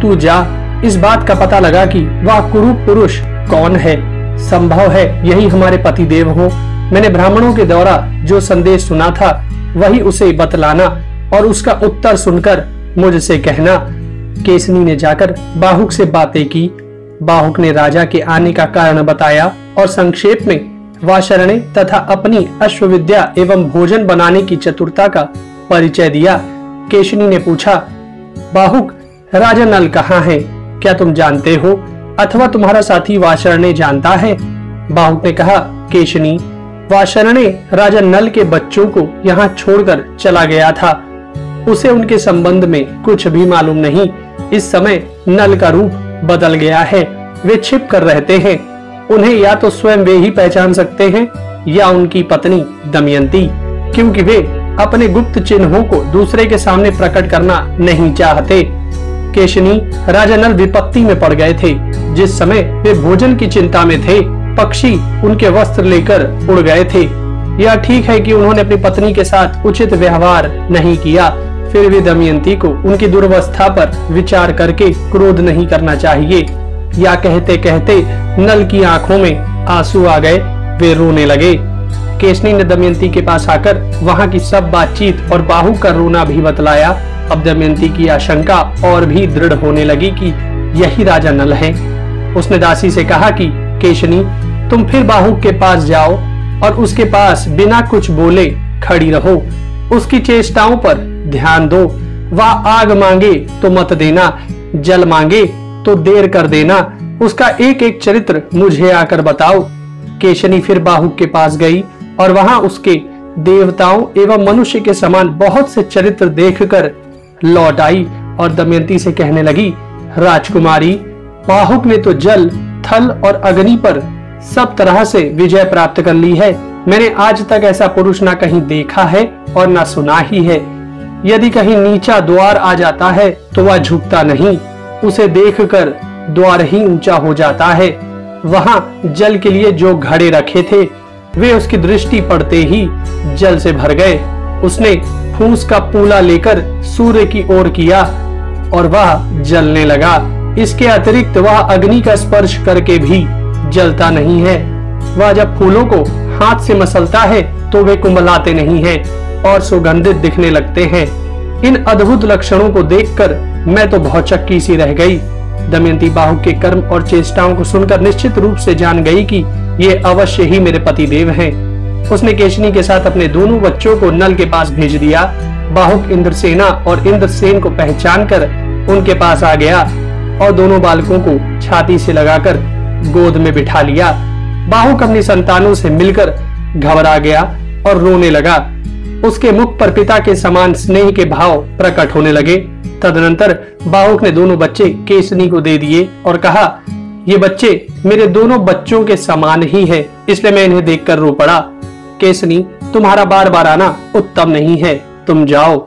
Speaker 1: तू जा इस बात का पता लगा कि वह कुरूप पुरुष कौन है। संभव है यही हमारे पति देव हो। मैंने ब्राह्मणों के द्वारा जो संदेश सुना था वही उसे बतलाना और उसका उत्तर सुनकर मुझसे कहना। केसनी ने जाकर बाहुक से बातें की। बाहुक ने राजा के आने का कारण बताया और संक्षेप में वाशरणे तथा अपनी अश्वविद्या एवं भोजन बनाने की चतुरता का परिचय दिया। केशनी ने पूछा, बाहुक, राजा नल कहाँ है? क्या तुम जानते हो अथवा तुम्हारा साथी वाशरणे जानता है? बाहुक ने कहा, केशनी, वाशरणे राजा नल के बच्चों को यहाँ छोड़कर चला गया था। उसे उनके संबंध में कुछ भी मालूम नहीं। इस समय नल का रूप बदल गया है। वे छिप कर रहते हैं। उन्हें या तो स्वयं वे ही पहचान सकते हैं या उनकी पत्नी दमयंती, क्योंकि वे अपने गुप्त चिन्हों को दूसरे के सामने प्रकट करना नहीं चाहते। केशनी, राजा नल विपत्ति में पड़ गए थे। जिस समय वे भोजन की चिंता में थे, पक्षी उनके वस्त्र लेकर उड़ गए थे। यह ठीक है कि उन्होंने अपनी पत्नी के साथ उचित व्यवहार नहीं किया, फिर भी दमयंती को उनकी दुर्वस्था पर विचार करके क्रोध नहीं करना चाहिए। या कहते कहते नल की आंखों में आंसू आ गए। वे रोने लगे। केशनी ने दमयंती के पास आकर वहां की सब बातचीत और बाहुक का रोना भी बतलाया। अब दमयंती की आशंका और भी दृढ़ होने लगी कि यही राजा नल है। उसने दासी से कहा कि केशनी, तुम फिर बाहुक के पास जाओ और उसके पास बिना कुछ बोले खड़ी रहो। उसकी चेष्टाओं पर ध्यान दो। वह आग मांगे तो मत देना, जल मांगे तो देर कर देना। उसका एक एक चरित्र मुझे आकर बताओ। केशनी फिर बाहुक के पास गई और वहां उसके देवताओं एवं मनुष्य के समान बहुत से चरित्र देखकर लौट आई और दमयंती से कहने लगी, राजकुमारी, बाहुक ने तो जल, थल और अग्नि पर सब तरह से विजय प्राप्त कर ली है। मैंने आज तक ऐसा पुरुष ना कहीं देखा है और ना सुना ही है। यदि कहीं नीचा द्वार आ जाता है तो वह झुकता नहीं, उसे देखकर द्वार ही ऊंचा हो जाता है। वहां जल के लिए जो घड़े रखे थे वे उसकी दृष्टि पड़ते ही जल से भर गए। उसने फूस का पूला लेकर सूर्य की ओर किया और वह जलने लगा। इसके अतिरिक्त वह अग्नि का स्पर्श करके भी जलता नहीं है। वह जब फूलों को हाथ से मसलता है तो वे कुंभलाते नहीं हैं और सुगंधित दिखने लगते हैं। इन अद्भुत लक्षणों को देखकर मैं तो भौचक्की सी रह गई। दमयंती बाहुक के कर्म और चेष्टाओं को सुनकर निश्चित रूप से जान गई कि ये अवश्य ही मेरे पति देव हैं। उसने केशनी के साथ अपने दोनों बच्चों को नल के पास भेज दिया। बाहुक इंद्रसेना और इंद्रसेन को पहचान कर उनके पास आ गया और दोनों बालकों को छाती से लगाकर गोद में बिठा लिया। बाहुक अपनी संतानों से मिलकर घबरा गया और रोने लगा। उसके मुख पर पिता के समान स्नेह के भाव प्रकट होने लगे। तदनंतर बाहुक ने दोनों बच्चे केशनी को दे दिए और कहा, ये बच्चे मेरे दोनों बच्चों के समान ही है, इसलिए मैं इन्हें देखकर रो पड़ा। केशनी, तुम्हारा बार बार आना उत्तम नहीं है, तुम जाओ।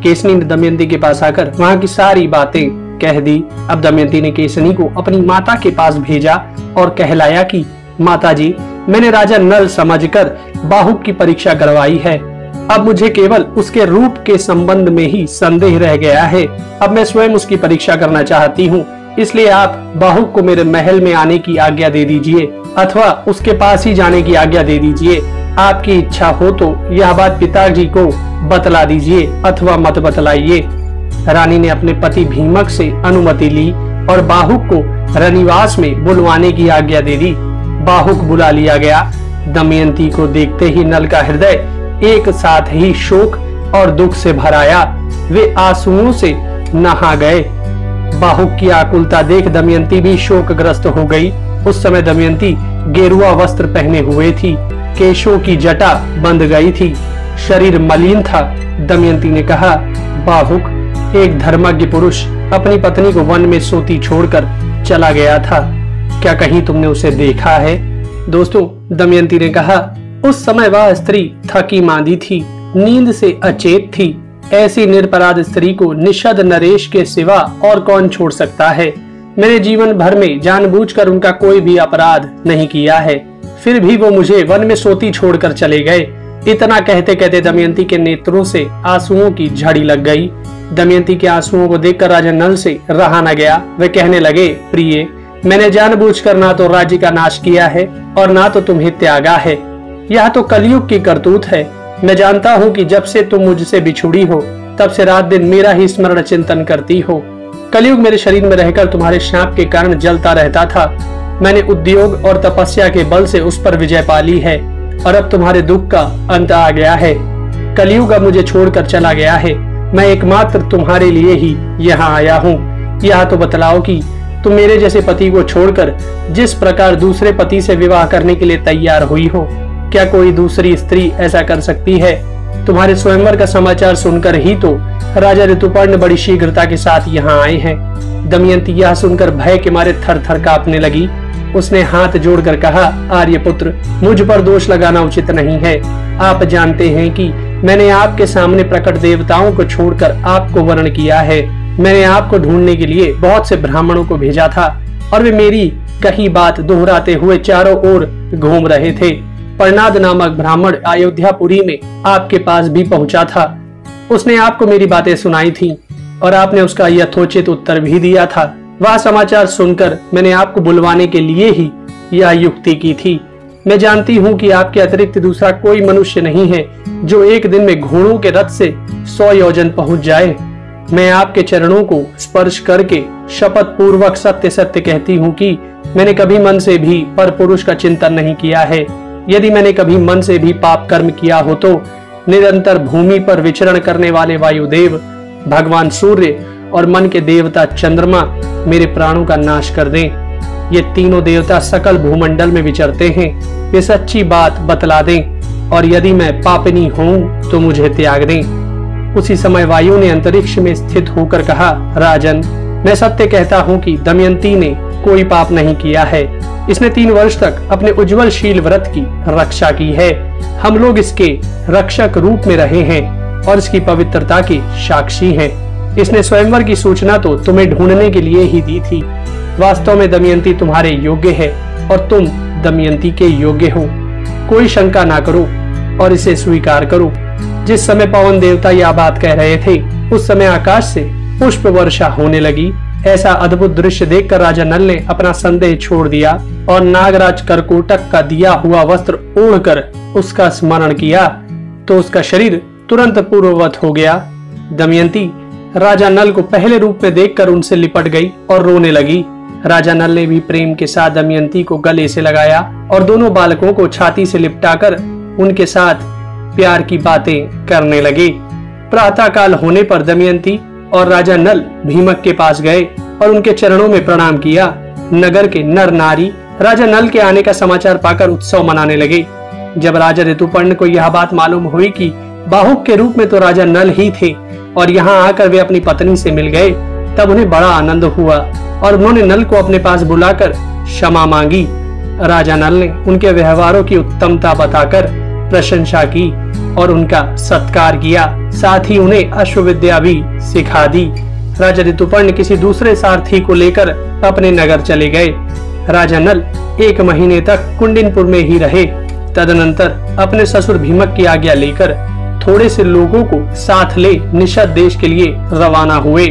Speaker 1: केशनी ने दमयंती के पास आकर वहां की सारी बातें कह दी। अब दमयंती ने केशनी को अपनी माता के पास भेजा और कहलाया कि माताजी, मैंने राजा नल समझकर बाहुक की परीक्षा करवाई है। अब मुझे केवल उसके रूप के संबंध में ही संदेह रह गया है। अब मैं स्वयं उसकी परीक्षा करना चाहती हूँ, इसलिए आप बाहुक को मेरे महल में आने की आज्ञा दे दीजिए अथवा उसके पास ही जाने की आज्ञा दे दीजिए। आपकी इच्छा हो तो यह बात पिताजी को बतला दीजिए अथवा मत बतलाइए। रानी ने अपने पति भीमक से अनुमति ली और बाहुक को रनिवास में बुलवाने की आज्ञा दे दी। बाहुक बुला लिया गया। दमयंती को देखते ही नल का हृदय एक साथ ही शोक और दुख से भर आया। वे आंसुओं से नहा गए। बाहुक की आकुलता देख दमयंती भी शोकग्रस्त हो गई। उस समय दमयंती गेरुआ वस्त्र पहने हुए थी, केशों की जटा बंध गई थी, शरीर मलिन था। दमयंती ने कहा, बाहुक, एक धर्मज्ञ पुरुष अपनी पत्नी को वन में सोती छोड़कर चला गया था, क्या कहीं तुमने उसे देखा है? दोस्तों, दमयंती ने कहा, उस समय वह स्त्री थकी मांदी थी, नींद से अचेत थी। ऐसी निरपराध स्त्री को निषद नरेश के सिवा और कौन छोड़ सकता है? मैंने जीवन भर में जानबूझकर उनका कोई भी अपराध नहीं किया है, फिर भी वो मुझे वन में सोती छोड़कर चले गए। इतना कहते कहते दमयंती के नेत्रों से आंसुओं की झड़ी लग गई। दमयंती के आंसुओं को देखकर राजा नल से रहा न गया। वे कहने लगे, प्रिय, मैंने जानबूझकर ना तो राज्य का नाश किया है और ना तो तुम्हें त्यागा है। यह तो कलयुग की करतूत है। मैं जानता हूँ कि जब से तुम मुझसे बिछुड़ी हो तब से रात दिन मेरा ही स्मरण चिंतन करती हो। कलयुग मेरे शरीर में रहकर तुम्हारे शाप के कारण जलता रहता था। मैंने उद्योग और तपस्या के बल से उस पर विजय पा ली है और अब तुम्हारे दुख का अंत आ गया है। कलयुग अब मुझे छोड़कर चला गया है। मैं एकमात्र तुम्हारे लिए ही यहाँ आया हूँ। यह तो बतलाओ कि तुम मेरे जैसे पति को छोड़कर जिस प्रकार दूसरे पति से विवाह करने के लिए तैयार हुई हो, क्या कोई दूसरी स्त्री ऐसा कर सकती है? तुम्हारे स्वयंवर का समाचार सुनकर ही तो राजा ऋतुपर्ण बड़ी शीघ्रता के साथ यहाँ आए हैं। दमयंती यह सुनकर भय के मारे थर थर कांपने लगी। उसने हाथ जोड़कर कहा, आर्यपुत्र, मुझ पर दोष लगाना उचित नहीं है। आप जानते हैं कि मैंने आपके सामने प्रकट देवताओं को छोड़कर आपको वर्ण किया है। मैंने आपको ढूंढने के लिए बहुत से ब्राह्मणों को भेजा था और वे मेरी कही बात दोहराते हुए चारों ओर घूम रहे थे। प्रणाद नामक ब्राह्मण अयोध्यापुरी में आपके पास भी पहुंचा था। उसने आपको मेरी बातें सुनाई थी और आपने उसका यथोचित उत्तर भी दिया था। वह समाचार सुनकर मैंने आपको बुलवाने के लिए ही यह युक्ति की थी। मैं जानती हूँ कि आपके अतिरिक्त दूसरा कोई मनुष्य नहीं है जो एक दिन में घोड़ों के रथ से 100 योजन पहुंच जाए। मैं आपके चरणों को स्पर्श करके शपथ पूर्वक सत्य सत्य कहती हूँ कि मैंने कभी मन से भी पर पुरुष का चिंतन नहीं किया है। यदि मैंने कभी मन से भी पाप कर्म किया हो तो निरंतर भूमि पर विचरण करने वाले वायुदेव, भगवान सूर्य और मन के देवता चंद्रमा मेरे प्राणों का नाश कर दें। ये तीनों देवता सकल भूमंडल में विचरते हैं। ये सच्ची बात बतला दें और यदि मैं पापिनी हूँ तो मुझे त्याग दें। उसी समय वायु ने अंतरिक्ष में स्थित होकर कहा, राजन, मैं सत्य कहता हूँ कि दमयंती ने कोई पाप नहीं किया है। इसने 3 वर्ष तक अपने उज्जवल शील व्रत की रक्षा की है। हम लोग इसके रक्षक रूप में रहे हैं और इसकी पवित्रता के साक्षी हैं। इसने स्वयंवर की सूचना तो तुम्हें ढूंढने के लिए ही दी थी। वास्तव में दमयंती तुम्हारे योग्य है और तुम दमयंती के योग्य हो। कोई शंका ना करो और इसे स्वीकार करो। जिस समय पवन देवता यह बात कह रहे थे उस समय आकाश से पुष्प वर्षा होने लगी। ऐसा अद्भुत दृश्य देखकर राजा नल ने अपना संदेह छोड़ दिया और नागराज करकोटक का दिया हुआ वस्त्र ओढ़कर उसका स्मरण किया तो उसका शरीर तुरंत पूर्ववत हो गया। दमयंती राजा नल को पहले रूप में देखकर उनसे लिपट गई और रोने लगी। राजा नल ने भी प्रेम के साथ दमयंती को गले से लगाया और दोनों बालकों को छाती से लिपटाकर उनके साथ प्यार की बातें करने लगे। प्रातः काल होने पर दमयंती और राजा नल भीमक के पास गए और उनके चरणों में प्रणाम किया। नगर के नर नारी राजा नल के आने का समाचार पाकर उत्सव मनाने लगे। जब राजा ऋतुपर्ण को यह बात मालूम हुई कि बाहुक के रूप में तो राजा नल ही थे और यहाँ आकर वे अपनी पत्नी से मिल गए, तब उन्हें बड़ा आनंद हुआ और उन्होंने नल को अपने पास बुलाकर क्षमा मांगी। राजा नल ने उनके व्यवहारों की उत्तमता बताकर प्रशंसा की और उनका सत्कार किया। साथ ही उन्हें अश्वविद्या भी सिखा दी। राजा ऋतुपर्ण किसी दूसरे सारथी को लेकर अपने नगर चले गए। राजा नल 1 महीने तक कुंडिनपुर में ही रहे। तदनंतर अपने ससुर भीमक की आज्ञा लेकर थोड़े से लोगों को साथ ले निषद देश के लिए रवाना हुए।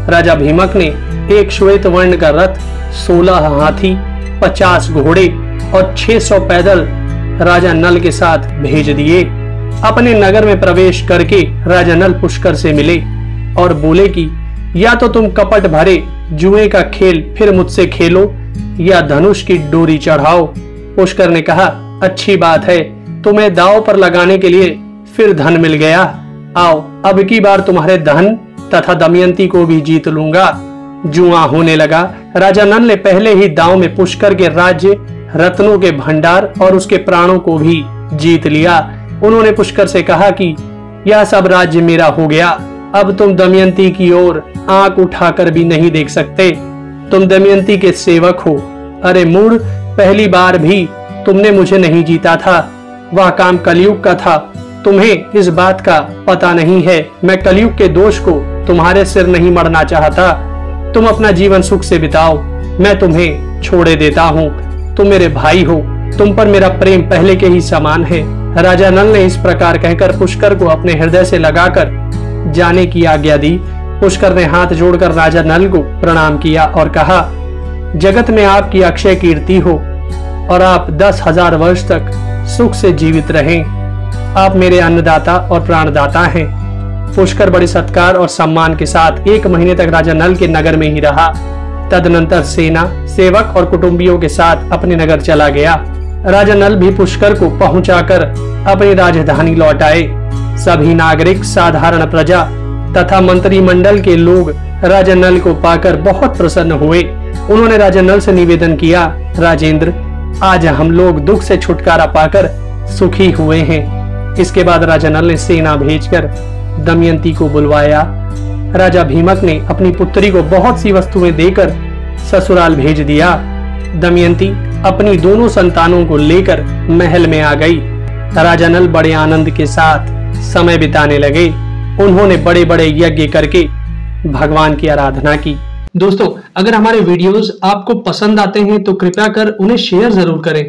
Speaker 1: राजा भीमक ने एक श्वेत वर्ण का रथ, 16 हाथी, 50 घोड़े और 600 पैदल राजा नल के साथ भेज दिए। अपने नगर में प्रवेश करके राजा नल पुष्कर से मिले और बोले कि या तो तुम कपट भरे जुए का खेल फिर मुझसे खेलो या धनुष की डोरी चढ़ाओ। पुष्कर ने कहा, अच्छी बात है, तुम्हें दांव पर लगाने के लिए फिर धन मिल गया। आओ, अब की बार तुम्हारे धन तथा दमयंती को भी जीत लूंगा। जुआ होने लगा। राजा नल ने पहले ही दांव में पुष्कर के राज्य, रत्नों के भंडार और उसके प्राणों को भी जीत लिया। उन्होंने पुष्कर से कहा कि यह सब राज्य मेरा हो गया। अब तुम दमयंती की ओर आंख उठाकर भी नहीं देख सकते। तुम दमयंती के सेवक हो। अरे मूढ़, पहली बार भी तुमने मुझे नहीं जीता था। वह काम कलयुग का था। तुम्हें इस बात का पता नहीं है। मैं कलयुग के दोष को तुम्हारे सिर नहीं मढ़ना चाहता। तुम अपना जीवन सुख से बिताओ, मैं तुम्हें छोड़े देता हूँ। तुम मेरे भाई हो, तुम पर मेरा प्रेम पहले के ही समान है। राजा नल ने इस प्रकार कहकर पुष्कर को अपने हृदय से लगाकर जाने की आज्ञा दी। पुष्कर ने हाथ जोड़कर राजा नल को प्रणाम किया और कहा, जगत में आपकी अक्षय कीर्ति हो और आप 10,000 वर्ष तक सुख से जीवित रहें। आप मेरे अन्नदाता और प्राणदाता हैं। पुष्कर बड़े सत्कार और सम्मान के साथ 1 महीने तक राजा नल के नगर में ही रहा। तदनंतर सेना, सेवक और कुटुंबियों के साथ अपने नगर चला गया। राजा नल भी पुष्कर को पहुंचाकर अपनी राजधानी लौट आए। सभी नागरिक, साधारण प्रजा तथा मंत्रिमंडल के लोग राजा नल को पाकर बहुत प्रसन्न हुए। उन्होंने राजा नल से निवेदन किया, राजेंद्र, आज हम लोग दुख से छुटकारा पाकर सुखी हुए हैं। इसके बाद राजा नल ने सेना भेजकर दमयंती को बुलवाया। राजा भीमक ने अपनी पुत्री को बहुत सी वस्तुएं देकर ससुराल भेज दिया। दमयंती अपनी दोनों संतानों को लेकर महल में आ गई। राजा नल बड़े आनंद के साथ समय बिताने लगे। उन्होंने बड़े बड़े यज्ञ करके भगवान की आराधना की। दोस्तों, अगर हमारे वीडियोस आपको पसंद आते हैं तो कृपया कर उन्हें शेयर जरूर करें